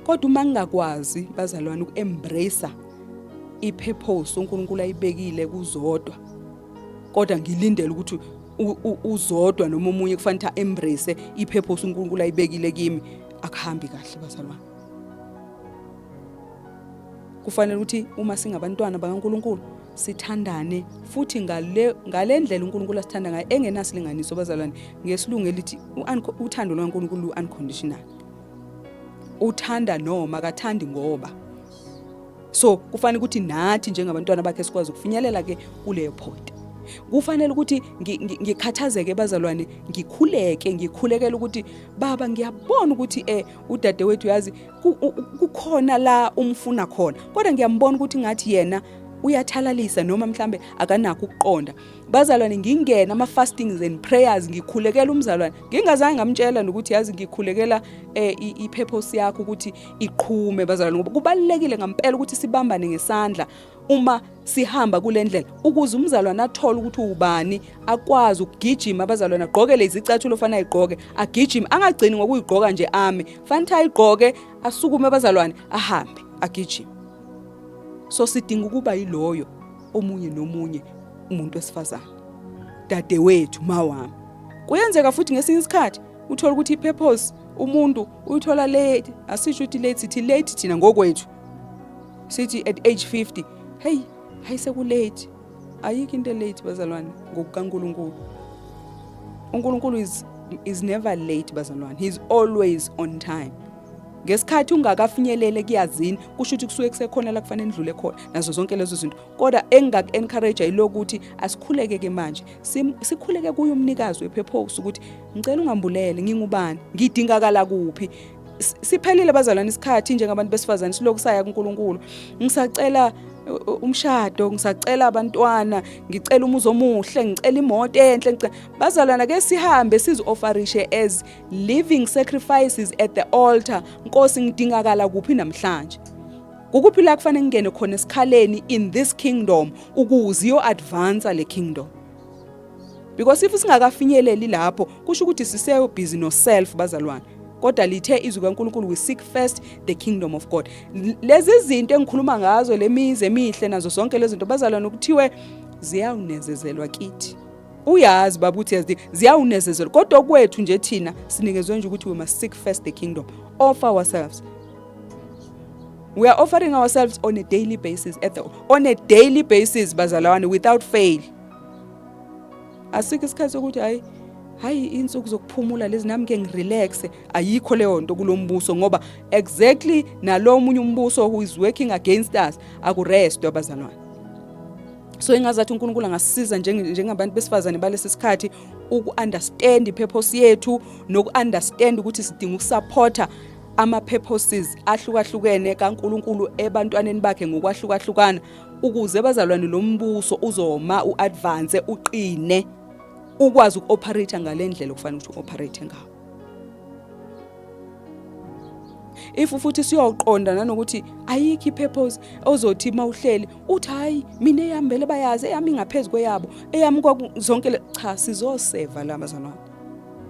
Kodwa uma ngingakwazi bazalwane ukuembrace ipurpose uNkulunkulu ayibekile kuzodwa kodwa ngilindele ukuthi uzodwa noma umunye kufanele ukuthi embrace ipurpose uNkulunkulu ayibekile kimi akuhambi kahle bazalwane. Kufanele ukuthi uma singabantwana bakaNkulunkulu sithandane futhi ngale ndlela uNkulunkulu asithanda ngayo engenasilinganiso bazalwane. Ngesilungu elithi uthando lwaNkulunkulu unconditional. Uthanda noma akathandi ngoba. So kufanele ukuthi nathi njengabantwana bakhe sikwazi ukufinyelela ke kuleyo point. Kufanele ukuthi ngikhathazeke bazalwane ngikhulekela ukuthi baba ngiyabona ukuthi uDade wethu yazi kukhona la umfuna khona kodwa ngiyambona ukuthi ngathi yena uyathalalisa noma mhlambe akanakho ukuqonda bazalwane ngingena ama fastings and prayers ngikhulekela umzalwane ngingazange ngamtshela ukuthi yazi ngikhulekela ipurpose yakho ukuthi iqhume bazalwane ngoba kubalekile ngempela ukuthi sibambane ngesandla uma sihamba kule ndlela ukuze umzalwane athole ukuthi ubani akwazi ukugijima abazalwane agqoke lezi zicathulo ofana ayigqoke agijima angagcini ngokuyigqoka nje ame fanele ayigqoke asukume abazalwane ahambe agijima. So sidinga ukuba yiloyo omunye nomunye umuntu wesifazane Dade wethu mawami. Kuyenzeka futhi ngesinye isikhathi uthola ukuthi ipurpose umuntu uyithola late asisho ukuthi late sithi late thina ngokwethu sithi at age 50 hey sekulate ayikho into late bazalwane ngokukaNkulunkulu. uNkulunkulu is never late bazalwane. He is always on time. Ngesikhathi ungakafinyelele kuyazini kusho ukuthi kusuke kusekhona la kufanele ndlule khona nazo zonke lezo zinto kodwa engaku-encourage yilokuthi asikhuleke ke manje sikhuleke kuye umnikazi wepurpose ukuthi ngicela ungambulele ngingubani ngidingakala kuphi. Siphelile bazalwane isikhathi njengabantu besifazane siloku saya kuNkulunkulu ngisacela umshado ngisacela abantwana ngicela umuzi omuhle ngicela imoto enhle ngicela bazalwana ke sihambe sizi-offerishe as living sacrifices at the altar. Nkosi ngidingakala kuphi namhlanje ukuphi la kufanele ngene khona esikhaleni in this kingdom ukuze yo advance le kingdom because if singakafinyeleli lapho kusho ukuthi sise busy no self bazalwane kodwa lithe izwi kaNkulunkulu we seek first the kingdom of God. Lezi zinto engikhuluma ngazo lemize emihle nazo zonke lezi zinto bazalwane ukuthiwe ziyawunezezelwa kithi. Uyazi baba uthi yazi ziyawunezezelwa kodwa kwethu nje thina sinikezwe nje ukuthi we must seek first the kingdom of ourselves. We are offering ourselves on a daily basis bazalwane without fail. Asikho isikhathi sokuthi hayi insuku zokuphumula lezi nami ke ngirelax ayikho leyo nto kulombuso ngoba exactly nalo omunye umbuso who is working against us akurest abazalwane. So engazathi uNkulunkulu angasisiza njengabantu besifazane balesi sikhathi uku-understand ipurpose yethu noku-understand ukuthi sidinga ukusupporta ama-purposes ahlukahlukene kaNkulunkulu ebantwaneni bakhe ngokwahlukahlukana ukuze bazalwane lo mbuso uzoma u-advance uqine ukwazi uku-operate ngale ndlela okufanele ukuthi u-operate ngawo. If futhi siyoqonda nanokuthi ayikho ipurpose ozothi mawuhleli uthi hayi mina eyambele bayazi eyami ngaphezulu kweyabo eyami zonke cha sizoseva la bazalwane.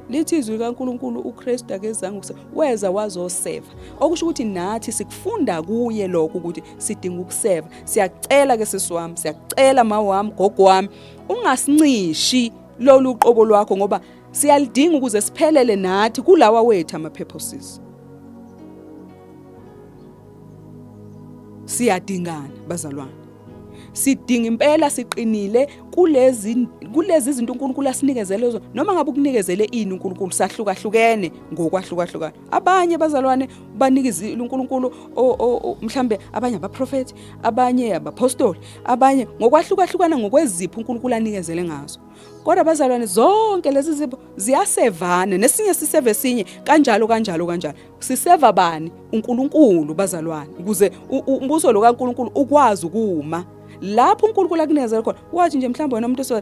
Lithi izwi kaNkulunkulu uKristu akezange weza wazoseva okusho ukuthi nathi sikufunda kuye lokho ukuthi sidinga ukuseva. Siyacela ke sisiwami siyacela mawami gogo wami ungasinqishi lolu qobo lwakho ngoba siyalidinga ukuze siphelele nathi kulawa wethu ama-purposes. Siyadingana bazalwane. sidinga impela siqinile kulezi izinto uNkulunkulu asinikezele zona, noma ngabe ukunikezele ini uNkulunkulu sahlukahlukene ngokwahlukahlukana. Abanye bazalwane banikizile uNkulunkulu mhlambe abanye abaprofeti, abanye abapostoli, abanye ngokwahlukahlukana ngokwezipho uNkulunkulu anikezele ngazo. Kodwa bazalwane zonke lezi zipho ziyasevana, nesinye siseve sinye kanjalo. Siseva bani? uNkulunkulu bazalwane, ukuze umbuso lo kaNkulunkulu ukwazi ukuma. Lapho uNkulunkulu akunikezela khona, wathi nje mhlawumbe wena umuntu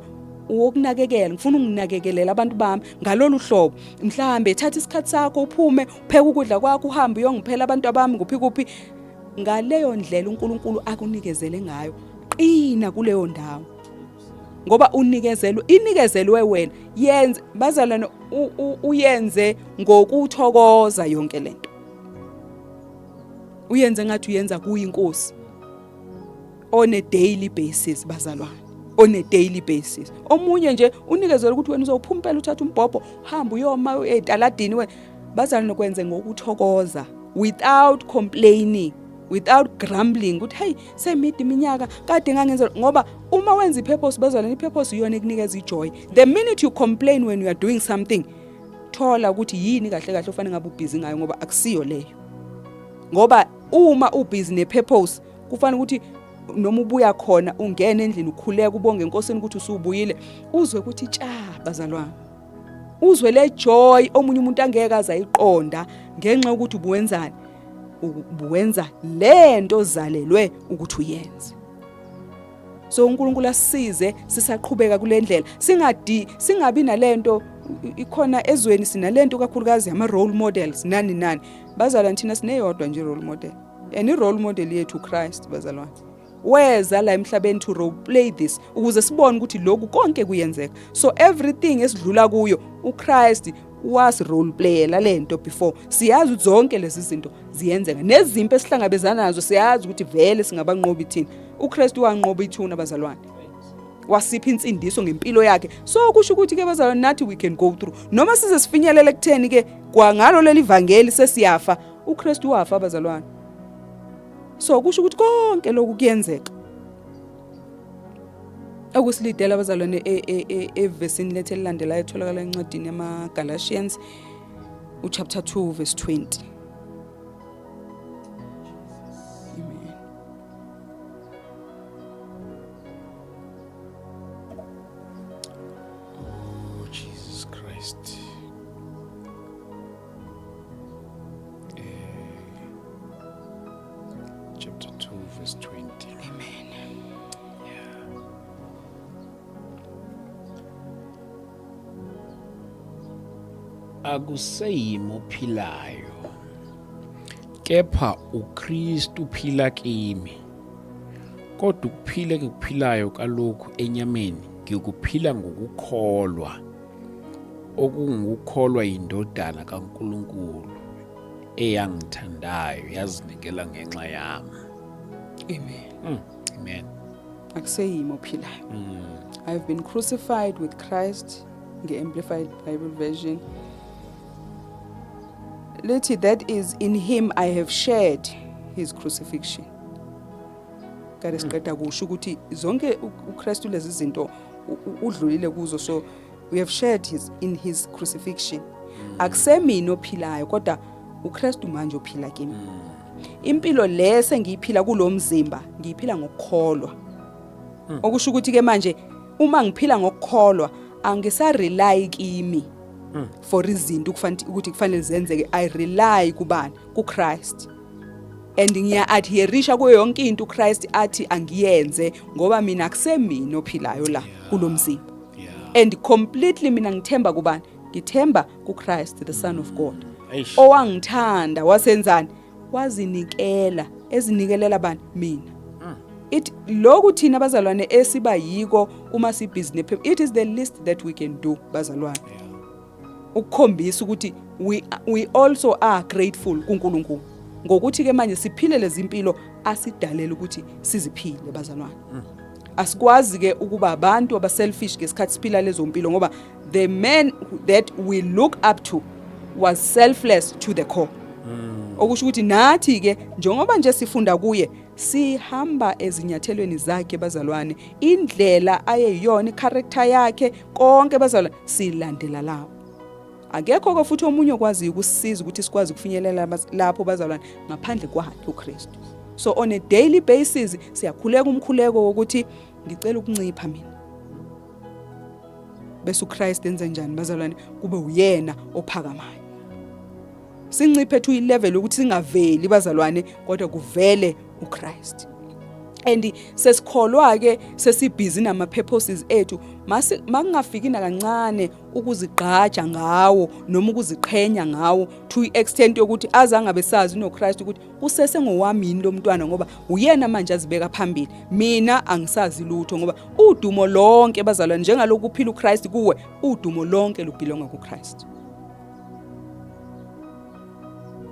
wokunakekela, ngifuna unginakekelela abantu bami ngalolu hlobo. Mhlawumbe thatha isikhathi sakho uphume, upheke ukudla kwakho, uhambe uyongiphela abantu bami kuphi. Ngaleyo ndlela uNkulunkulu akunikezele ngayo, qina kuleyo ndawo. Ngoba inikezelwe wena, yenze bazalwane uyenze ngokuthokoza yonke lento. Uyenze ngathi uyenza kuyinkosi. On a daily basis bazalwane, on a daily basis. Omunye nje unikezele ukuthi wena uzophumpela uthatha umbhobho uhamba uyoma etaladini wena. Bazalwane kwenze ngokuthokoza, without complaining, without grumbling ukuthi hey semide iminyaka kade ngangenza. Ngoba uma wenza ipurpose bazalwane, ipurpose iyona ekunikeza ijoy. The minute you complain when you are doing something, thola ukuthi yini kahle ofanele ngabe ubusy ngayo, ngoba akusiyo leyo. Ngoba uma ubusy nepurpose, kufanele ukuthi noma ubuya khona ungene endlini ukhuleka ubonge enkosini ukuthi usubuyile, uzwe ukuthi bazalwane, uzwe le joy omunye umuntu angeke azayiqonda ngenxa ukuthi ubuwenzani, ubuwenza lento ozalelwe ukuthi uyenze. So uNkulunkulu asize sisaqhubeka kule ndlela, singabi nalento ikhona ezweni, sinalento kakhulukazi ama role models nani. Bazalwane thina sineyodwa nje role model, and i role model yethu Christ bazalwane. Weza la emhlabeni to role play this ukuze sibone ukuthi lokhu konke kuyenzeka. So everything esidlula kuyo uChrist was role playela lento before. Siyazi ukuthi zonke lezi zinto ziyenzeka, nezimpi esihlangabezana nazo siyazi ukuthi vele singabanqobi thina. uChrist wanqoba ithuna bazalwane, wasipha insindiso ngempilo yakhe. So kusho ukuthi ke bazalwane nathi we can go through, noma size sifinyelele kutheni ke kwangalo leli vangeli sesiyafa, uChrist wafa bazalwane. So kusho ukuthi konke lokhu kuyenzeka. Akusilidela abazalwane evesini lethe lilandelayo etholakala encwadini yamaGalatians chapter 2 verse 20. Amen. Oh Jesus Christ. Chapter 2 verse 20. Amen. Akuseyimi ophilayo, kepha uKristu uphila kimi. Kodwa ukuphila ekuphilayo kalokhu enyameni ngikuphila ngokukholwa, okungukholwa indodana kaNkulunkulu eyangithandayo yazinikela ngenxa yami. Amen. Amen. Akuseyimi ophilayo. I have been crucified with Christ, nge-Amplified Bible Version. Letty, that is, in him I have shared his crucifixion. Kade siqeda kusho ukuthi zonke uKristu lezi zinto udlulile kuzo, so we have shared in his crucifixion. Akusemini ophilayo kodwa uKristu manje ophila kimi. Impilo lese ngiyiphila kulomzimba ngiyiphila ngokukholwa. Okusho ukuthi ke manje uma ngiphila ngokukholwa angisarely kimi for izinto ukuthi kufanele zenzeke. I rely kubani? kuChrist. And ngiya-adherisha kuyo yonke into uChrist athi angiyenze, ngoba mina akusemini ophilayo la kulomzimba. And completely mina ngithemba kubani? Ngithemba kuChrist, the Son of God. Owangithanda wasenzani? Wazinikela. Ezinikelela bani? Mina. Lokhu thina bazalwane esiba yiko uma sibhizi, it is the least that we can do bazalwane. Ukukhombisa ukuthi we also are grateful kuNkulunkulu ngokuthi ke manje siphile lezi impilo asidalela ukuthi siziphile bazalwane. Asikwazi ke ukuba abantu abaselfish ngesikhathi siphila lezo impilo, ngoba the man that we look up to was selfless to the core. okusho ukuthi nathi ke njengoba nje sifunda kuye sihamba ezinyathelweni zakhe bazalwane, indlela ayeyona icharacter yakhe konke bazalwane silandela lapho. Akekho ke futhi omunye okwazi ukusisiza ukuthi sikwazi ukufinyelela lapho bazalwane ngaphandle kwakhe uKristu. So on a daily basis siyakhuleka umkhuleko wokuthi ngicela ukuncipha mina, bese uChrist enze njani bazalwane? Kube uyena ophakamayo. Sinciphe to ilevel ukuthi singaveli bazalwane kodwa kuvele uChrist. And sesikholwa ke sesibhizi nama purposes ethu, makungafiki nakancane ukuzigqaja ngawo noma ukuziqhenya ngawo to extent yokuthi azange besazi noChrist ukuthi usese ngowami yini lo mntwana ngoba uyena manje azibeka phambili, mina angisazi lutho ngoba udumo lonke bazalwane njengalokhu uphila uChrist kuwe, udumo lonke lubhilonga kuChrist.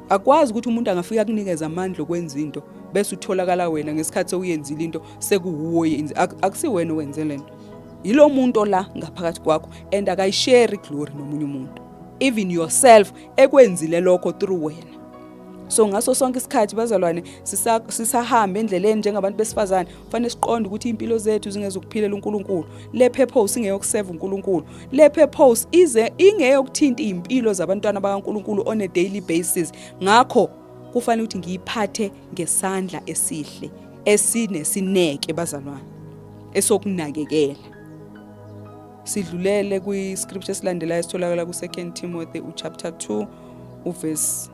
Akwazi ukuthi umuntu angafika kunikeza amandla okwenza into bese utholakala wena ngesikhathi sewuyenzile into sekuwuwe yenzi. Akusiwena owenze lento, yilo muntu la ngaphakathi kwakho and akayishare iglory nomunye umuntu, even yourself ekwenzile lokho through wena. So ngaso sonke isikhathi bazalwane sisahamba endleleni njengabantu besifazane kufanele siqonde ukuthi impilo zethu zingezokuphilela uNkulunkulu, le purpose ingeyokuserve uNkulunkulu, le purpose ingeyokuthinta impilo zabantwana bakaNkulunkulu on a daily basis. Ngakho kufanele ukuthi ngiyiphathe ngesandla esihle esinesineke bazalwane esokunakekela. Sidlulele kwi scripture silandelayo sitholakala ku 2 Timothy chapter 2 verse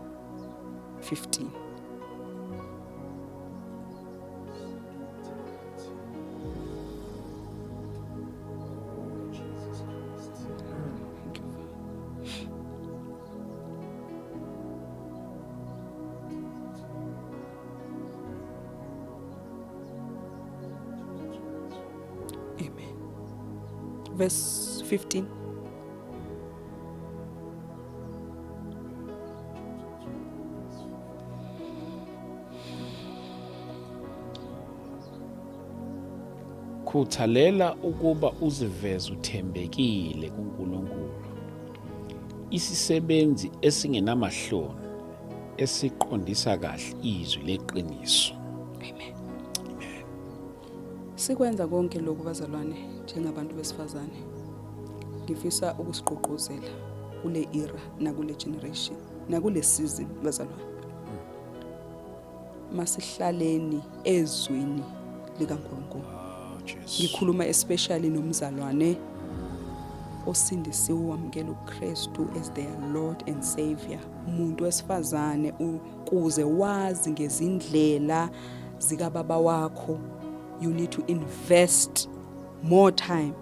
15. Amen. Verse 15. Khuthalela ukuba uziveze uthembekile kuNkulunkulu, isisebenzi esingenamahloni esiqondisa kahle izwi leqiniso. Amen. Sikwenza konke lokhu bazalwane njengabantu besifazane. Ngifisa ukusiqoqozela kule era nakule generation nakule season bazalwane. Masihlaleni ezwini likaNkulunkulu. Ngikhuluma especially nomzalwane osindisiwe wamkela uKristu as their Lord and Savior. Umuntu wesifazane ukuze wazi ngezindlela zika baba wakho, you need to invest more time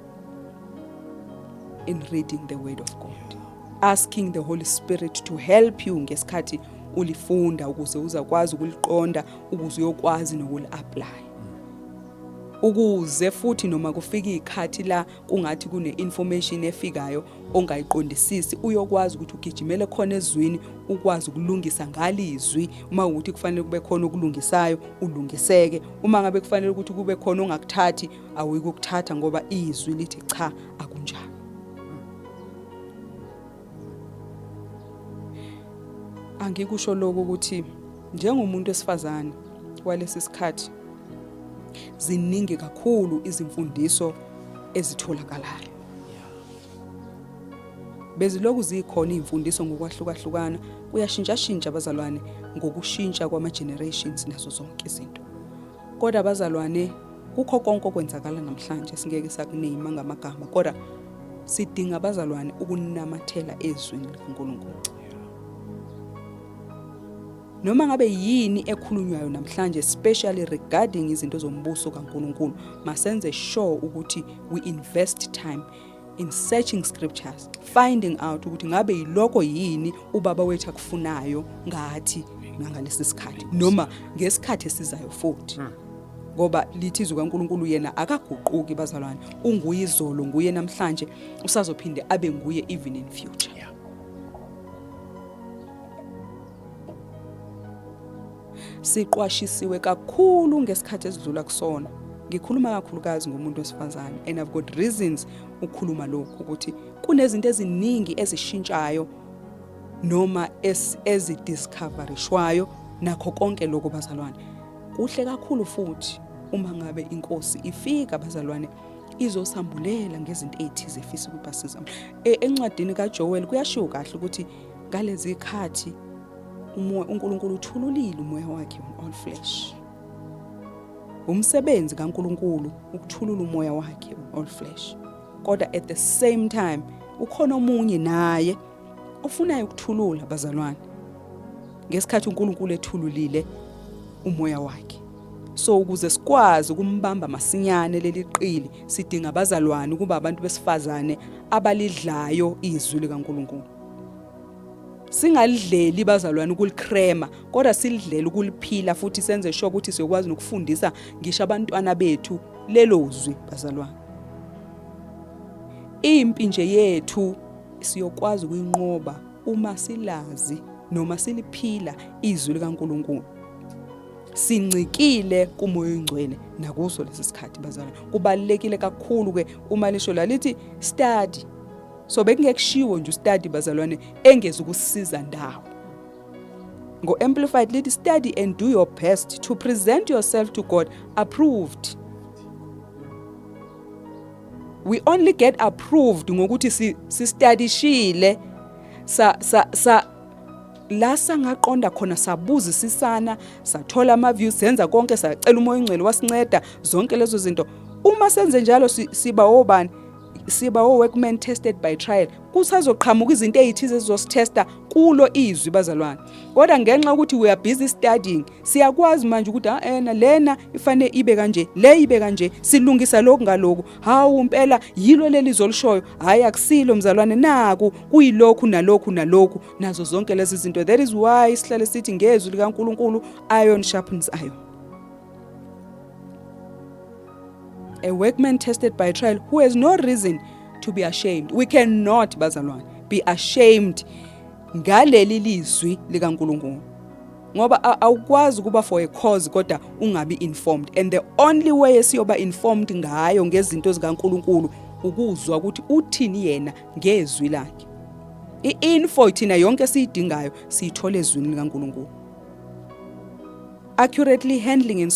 in reading the word of God, asking the Holy Spirit to help you ngesikhathi ulifunda ukuze uzakwazi ukuliqonda, ukuze uyokwazi nokuli-apply. Ukuze futhi noma kufika ikhathi la kungathi kune information efikayo ongayiqondisisi, uyokwazi ukuthi ugijimele khona ezwini ukwazi ukulungisa ngalizwi. Uma ukuthi kufanele kube khona okulungisayo ulungiseke, uma ngabe kufanele ukuthi kube khona ongakuthathi awuyikukuthatha ngoba izwi lithi cha akunjalo. Angikusho lokho ukuthi njengomuntu wesifazane walesi sikhathi ziningi kakhulu izimfundiso ezitholakalayo. Beziloku zikhona imfundiso ngokwahlukahlukana, kuyashintsha abazalwane ngokushintsha kwama generations nazo zonke izinto. Kodwa abazalwane kukho konke okwenzakala namhlanje singeke sakunema ngamagama, kodwa sidinga abazalwane ukunamathela ezwini likaNkulunkulu. Noma ngabe yini ekhulunywayo namhlanje especially regarding izinto zombuso kaNkulunkulu, masenze sure ukuthi we invest time in searching scriptures, finding out ukuthi ngabe yiloko yini ubaba wethu akufunayo ngathi ngalesi sikhathi noma ngesikhathi esizayo futhi. Ngoba lithi izwi kaNkulunkulu yena akaguquki bazalwane, unguye izolo, nguye namhlanje, usazophinde abe nguye even in future. Siqwashisiwe kakhulu ngesikhathi esidlula kusona. Ngikhuluma kakhulukazi ngomuntu wesifazane and I've got reasons ukukhuluma lokho ukuthi kunezinto eziningi ezishintshayo noma ezidiscovery shwayo nakho konke lokho bazalwane. Kuhle kakhulu futhi uma ngabe inkosi ifika bazalwane izosambulela ngezinto ezithize efisa ukubasiza. Encwadini kaJoel kuyashiwo kahle ukuthi ngalezi ikhathi uNkulunkulu uthululile umoya wakhe on all flesh. Umsebenzi kaNkulunkulu ukuthulula umoya wakhe on all flesh. Kodwa at the same time ukhona omunye naye ofunayo ukuthulula bazalwane ngesikhathi uNkulunkulu ethululile umoya wakhe. So ukuze sikwazi ukumbamba masinyane leli qili sidinga abazalwane kuba abantu besifazane abalidlayo izwi likaNkulunkulu. Singalidleli bazalwane ukulicrema kodwa silidlela ukuliphila futhi senze sure ukuthi siyokwazi ukufundisa ngisho abantwana bethu lelo zwi bazalwane. Impi nje yethu siyokwazi ukuyinqoba uma silazi noma siliphila izwi likaNkulunkulu. Sincikile kumoya oyingcwele nakuso lesi sikhathi bazalwane. Kubalekile kakhulu ke uma lisho lalithi study. So bekungekushiwo nje study bazalwane engeze ukusisiza ndawo. Ngo amplified lithi study and do your best to present yourself to God approved. We only get approved ngokuthi si studishile la sangaqonda khona sabuzisisana sathola ama views senza konke sacela umoya oyingcwele wasinceda zonke lezo zinto. Uma senze njalo siba obani siba workmen tested by trial. Kusazoqhamuka izinto ezithize ezizositesta kulo izwi bazalwane. Kodwa ngenxa ukuthi we are busy studying siyakwazi manje ukuthi lena ifanele ibe kanje le ibe kanje silungisa lokho ngalokho. Hawu impela yilo leli zolishoyo hayi akusilo mzalwane naku kuyilokhu nalokhu nalokhu nazo zonke lezi zinto. That is why sihlale sithi ngezwi likaNkulunkulu iron sharpens iron. A workman tested by trial who has no reason to be ashamed. We cannot bazalwane be ashamed ngaleli lizwi likaNkulunkulu. Ngoba awukwazi kuba for a cause kodwa ungabi informed, and the only way esiyoba informed ngayo ngezinto zikaNkulunkulu ukuzwa ukuthi uthini yena ngezwi lakhe. I-info thina yonke siyidingayo siyithola ezwini likaNkulunkulu. Accurately handling and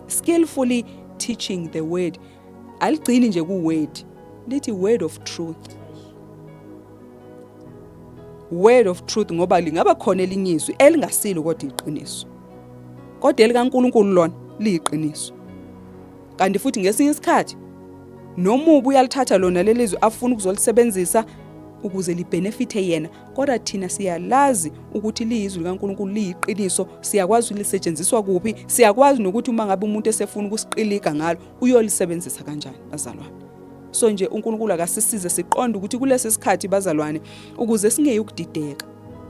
skillfully teaching the word. Aligcini nje ku word lithi word of truth. Word of truth ngoba lingaba khona elinyizwi elingasilo kodwa iqiniso. Kodwa elikaNkulunkulu lona liyiqiniso. Kanti futhi ngesinye isikhathi nomubi uyalithatha lona lelizwi afuna ukuzolisebenzisa ukuze libenefite yena, kodwa thina siyalazi ukuthi lizwi likaNkulunkulu liyiqiniso, siyakwazi lisetshenziswa kuphi, siyakwazi nokuthi uma ngabe umuntu esefuna ukusiqilika ngalo uyolisebenzisa kanjani bazalwane. So nje uNkulunkulu akasisize siqonde ukuthi kulesi sikhathi bazalwane ukuze singeke ukudideka.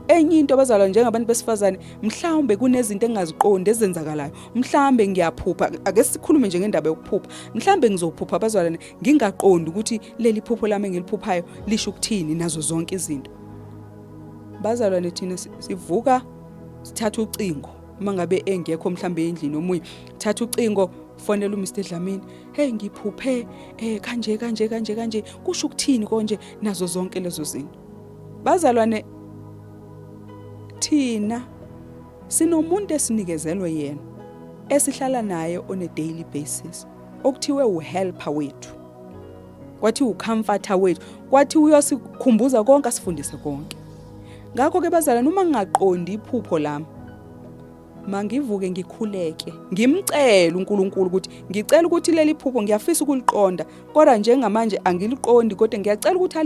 Enye into bazalwane njengabantu besifazane mhlawumbe kunezinto engaziqondi ezenzakalayo. Mhlawumbe ngiyaphupha, ake sikhulume nje ngendaba yokuphupha. Mhlawumbe ngizophupha bazalwane ngingaqondi ukuthi leli phupho lami engiliphuphayo lisho ukuthini nazo zonke izinto. Bazalwane thina sivuka sithatha ucingo. Uma ngabe engekho mhlawumbe endlini omunye, thatha ucingo fonela uMr Dlamini. Hey ngiphuphe kanje kusho ukuthini konje nazo zonke lezo zinto. Bazalwane thina sinomuntu esinikezelwe yena esihlala naye on a daily basis okuthiwe uhelper wethu, kwathi ucomforter wethu, kwathi uyosikhumbuza konke asifundise konke. Ngakho ke bazalwane uma ngingaqondi iphupho lami mangivuke ngikhuleke ngimcela uNkulunkulu ukuthi ngicela ukuthi leli phupho ngiyafisa ukuliqonda, kodwa njengamanje angiliqondi, kodwa ngiyacela ukuthi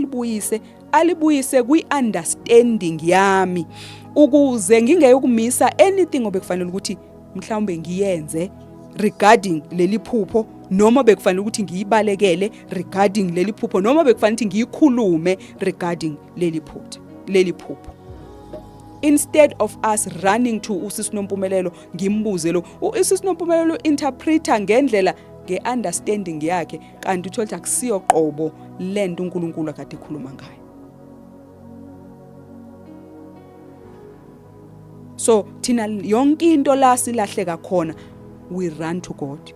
alibuyise kwi-understanding yami ukuze ngingeke ukumisa anything obekufanele ukuthi mhlawumbe ngiyenze regarding leli phupho, noma bekufanele ukuthi ngiyibalekele regarding leli phupho, noma bekufanele ukuthi ngiyikhulume regarding leli phupho. Instead of us running to uSisinompumelelo ngimbuze lo uSisinompumelelo interpreter ngendlela ngeunderstanding yakhe, kanti uthola ukuthi akusiyo qobo lento uNkulunkulu akade ekhuluma ngayo. So thina yonke into la silahleka khona, we run to God.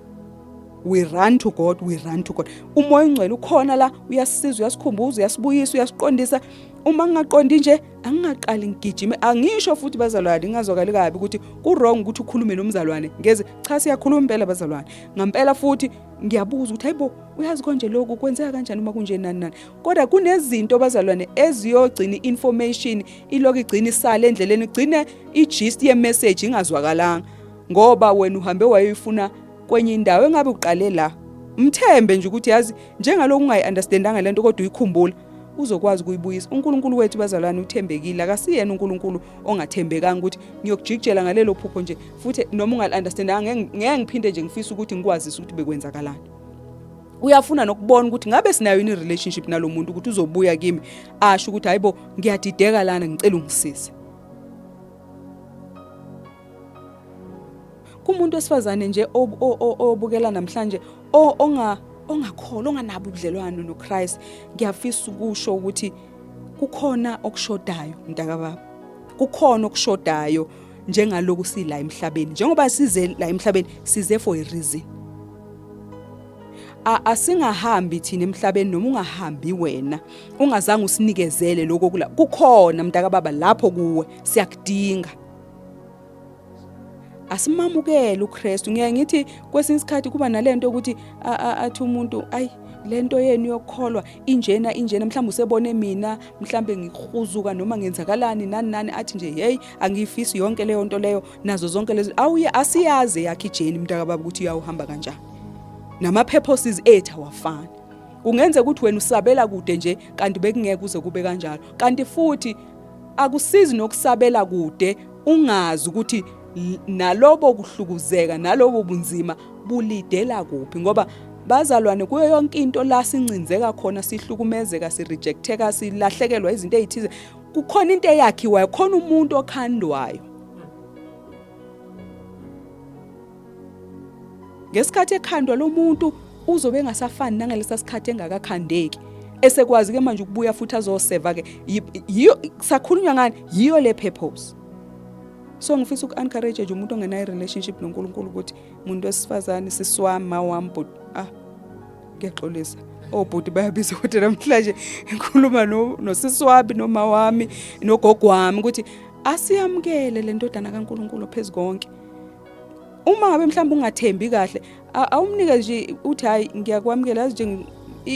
Umoya oyingcwele ukhona la uyasisiza, uyasikhumbuza, uyasibuyisa, uyasiqondisa. uma ngingaqondi nje angingaqali ngigijime. Angisho futhi bazalwane ngingazwakali kabi ukuthi ku wrong ukuthi ukhulume nomzalwane ngeze cha siyakhuluma impela bazalwane ngampela futhi ngiyabuza ukuthi hayibo uyazi konje lokho kwenzeka kanjani uma kunje nani kodwa kunezinto bazalwane eziyogcina information iloku igcina isale endleleni igcine igist ye message ingazwakalanga ngoba wena uhambe wayifuna kwenye indawo engabe uqale la mthembe nje ukuthi yazi njengaloku ungayi-understandanga lento kodwa uyikhumbula uzokwazi ukuyibuyisa. uNkulunkulu wethu bazalwane uthembekile akasiyena uNkulunkulu ongathembekanga ukuthi ngiyokujikijela ngalelo phupho nje futhi noma ungali-understandanga ngeke ngiphinde nje ngifisa ukuthi ngikwazise ukuthi bekwenzakalani. Uyafuna nokubona ukuthi ngabe sinayo ini relationship nalomuntu ukuthi uzobuya kimi asho ukuthi hayibo ngiyadideka lana ngicela ungisize. Kumuntu wesifazane nje obukela namhlanje ongakholwa onganabo ubudlelwano noChrist ngiyafisa ukusho ukuthi kukhona okushodayo mntaka baba. Kukhona okushodayo njengaloku sila emhlabeni. Njengoba size la emhlabeni size for a reason. Asingahambi thina emhlabeni noma ungahambi wena ungazange usinikezele lokho kula. Kukhona mntaka baba lapho kuwe siyakudinga. Asimamukele uKristu. Ngeke ngithi kwesinye isikhathi kuba nalento ukuthi athi umuntu ayi lento yenu yokukholwa injena mhlawumbe usebone mina mhlawumbe ngikhuzuka noma ngenzakalani nani athi nje hey angifisi yonke leyo nto leyo nazo zonke lezi awuye asiyazi yakhe ijeni mntaka baba ukuthi uyahamba kanjani. Nama purposes ethu awafani. Kungenza ukuthi wena usabela kude nje kanti bekungeke uze kube kanjalo. Kanti futhi akusizi nokusabela kude ungazi ukuthi nalobo kuhlukuzeka nalobo bunzima bulidela kuphi ngoba bazalwane kuyo yonke into la sincinzeka khona sihlukumezeka sirejecteka silahlekelwa izinto ezithize kukhona into eyakhiwayo khona umuntu okhandwayo. Ngesikhathi ekhandwa lo muntu uzobe engasafani nangalesa sikhathi engakakhandeki esekwazi ke manje ukubuya futhi azoseva ke yiyo sakhulunywa ngani yiyo le purpose. So ngifisa uku-encourage nje umuntu ongenayo relationship noNkulunkulu ukuthi umuntu wesifazane siswami mawami but ngiyaxolisa obhuti bayabiza ukuthi namhlanje ngikhuluma nosiswabi noma wami nogogo wami ukuthi asiyamukele le ndodana kaNkulunkulu phezukonke. Uma ngabe mhlawumbe ungathembi kahle awumnike nje uthi hayi ngiyakwamukela nje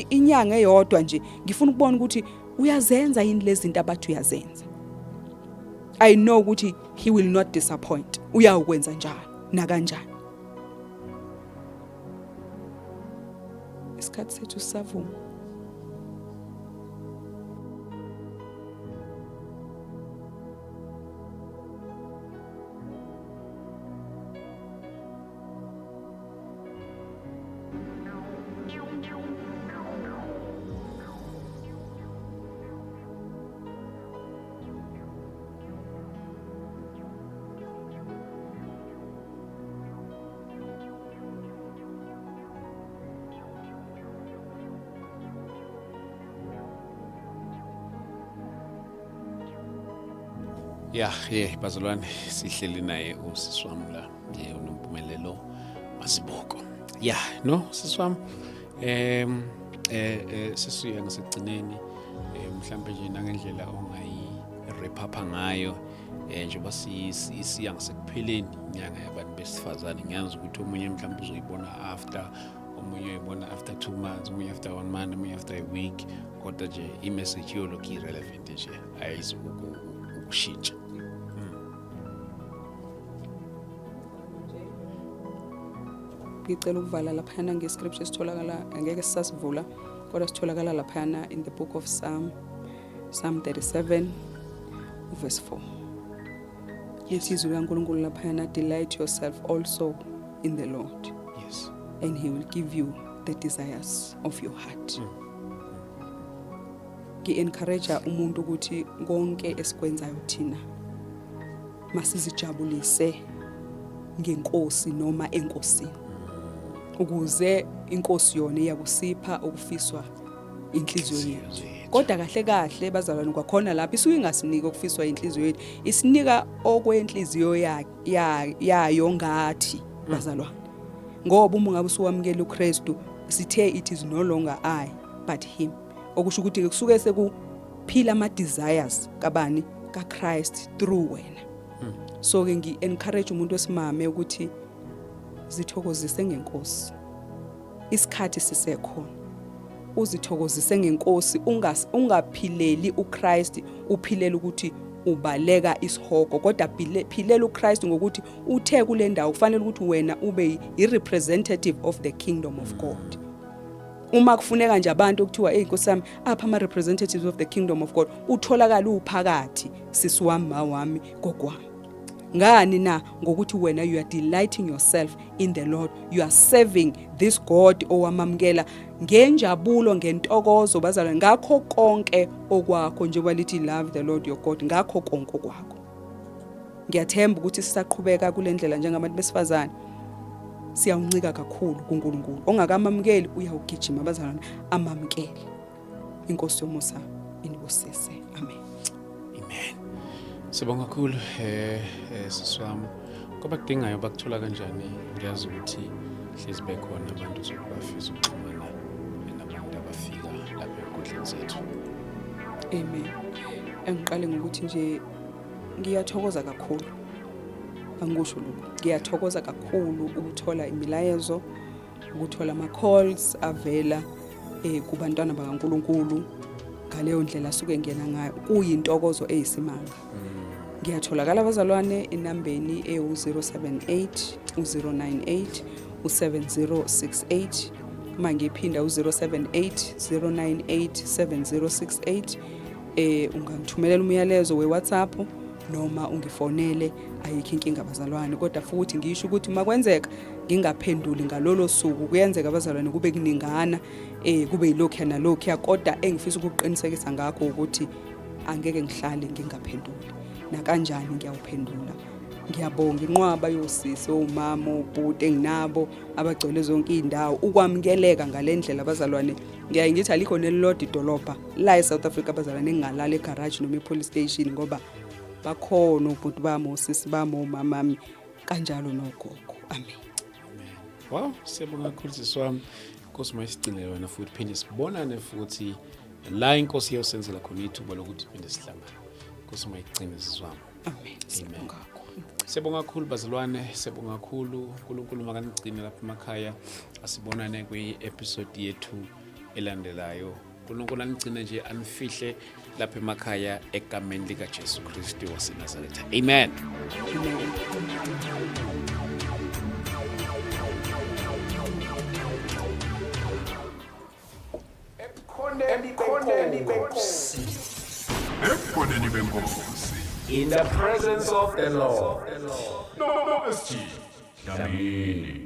inyanga eyodwa nje ngifuna ukubona ukuthi uyazenza yini lezi zinto abathi uyazenza. I know ukuthi he will not disappoint. Uyakwenza njalo na kanjani. Isikhathi sethu savuma. Yeah, bazalwane sihleli naye usisi wami la unompumelelo Masiboko. No sisi wami sisuya ngasekugcineni mhlambe nje nangendlela ongayi-wrap-up ngayo njengoba siya ngasekupheleni inyanga yabantu besifazane. Ngiyazi ukuthi omunye mhlawumbe uzoyibona after, omunye uyibona after 2 months, omunye after 1 month, omunye after a week, kodwa nje i-message yolokhu irrelevant nje ayizi ukushintsha. Ngicela ukuvala laphana ngescripture sitholakala angeke sisasivula kodwa sitholakala laphana in the book of Psalm 37 verse 4. Lithi izwi laNkulunkulu laphana, delight yourself also in the Lord. Yes. And he will give you the desires of your heart. Ngi-encourage umuntu ukuthi konke esikwenzayo thina masizijabulise ngenkosi noma enkosini. Ukuze inkosi yona iyakusipha okufiswa inhliziyo yethu. Kodwa kahle bazalwane kwakhona lapho isuke ingasiniki okufiswa inhliziyo yethu, isinika okwenhliziyo yayo ngathi bazalwane. Ngoba uma ngabe usuwamukela uKristu sithe it is no longer I but him. Okusho ukuthi kusuke phila ama-desires kabani kaChrist through wena. So-ke ngi-encourage umuntu wesimame ukuthi zithokozise ngenkosi. Isikhathi sisekhona. Uzithokozise ngenkosi, ungaphileli uChrist, uphilela ukuthi ubaleka isihogo, kodwa philela uChrist ngokuthi uthe kule ndawo kufanele ukuthi wena ube i-representative of the kingdom of God. Uma kufuneka nje abantu ukuthiwa Nkosi yami apha ama representatives of the kingdom of God, utholakala uphakathi sisi wami mawami gogwami. Ngani na ngokuthi wena you are delighting yourself in the Lord, you are serving this God owamamkela ngenjabulo ngentokozo bazalwane, ngakho konke okwakho njengoba lithi love the Lord your God, ngakho konke okwakho. Ngiyathemba ukuthi sisaqhubeka kule ndlela njengabantu besifazane siyawuncika kakhulu kuNkulunkulu. Ongakamamukeli uyawugijima bazalwane, amamkele. Inkosi yomusa inibusise. Amen. Amen. Sibonga kakhulu siswami. Ngoba kudingayo bakuthola kanjani? Ngiyazi ukuthi hlezi bekhona abantu zokubafisa ukuxhumana nabantu abafika lapha enkundleni zethu. Amen. Engiqale ngokuthi nje ngiyathokoza kakhulu. Angisho lokho. Ngiyathokoza kakhulu ukuthola imilayezo, ukuthola ama-calls avela kubantwana bakaNkulunkulu ngaleyo ndlela asuke ngena ngayo. Kuyintokozo eyisimanga. Ngiyatholakala abazalwane inambeni e078 098 7068. Manje iphinda u078 098 7068. Ungangithumelela umyalezo weWhatsApp noma ungifonele, ayikho inkinga abazalwane. Kodwa futhi ngisho ukuthi makwenzeka ngingaphenduli ngalolo suku, kuyenzeka abazalwane kube kuningana kube yilokho nalokho, kodwa engifisa ukuqinisekisa ngakho ukuthi angeke ngihlale ngingaphenduli. Na kanjani ngiyawuphendula. Ngiyabonga inqwaba yosisi omama obhuti enginabo abagcwele zonke indawo ukwamukeleka ngalendlela abazalwane. Ngiyaye ngithi alikho nelilodwa idolobha la eSouth Africa abazalwane engalala egarage noma epolice station, ngoba bakhona ubhuti bami, osisi bami, omamami kanjalo nogogo. Amen. Wow, siyabonga kakhulu siswami. Inkosi mayisigcinele wena futhi phinde sibonane futhi la inkosi yosenzela khona ithuba lokuthi phinde sihlangane. Inkosi mayigcine siswami. Amen. Sibonga kakhulu. Siyabonga kakhulu bazalwane, siyabonga kakhulu. uNkulunkulu makanigcine lapha emakhaya. Asibonane kwi-episode yethu elandelayo. uNkulunkulu anigcine nje anifihle lapha emakhaya egameni lika Jesu Kristu waseNazaretha. Amen. In the presence of the Lord. No, SG. Dlamini.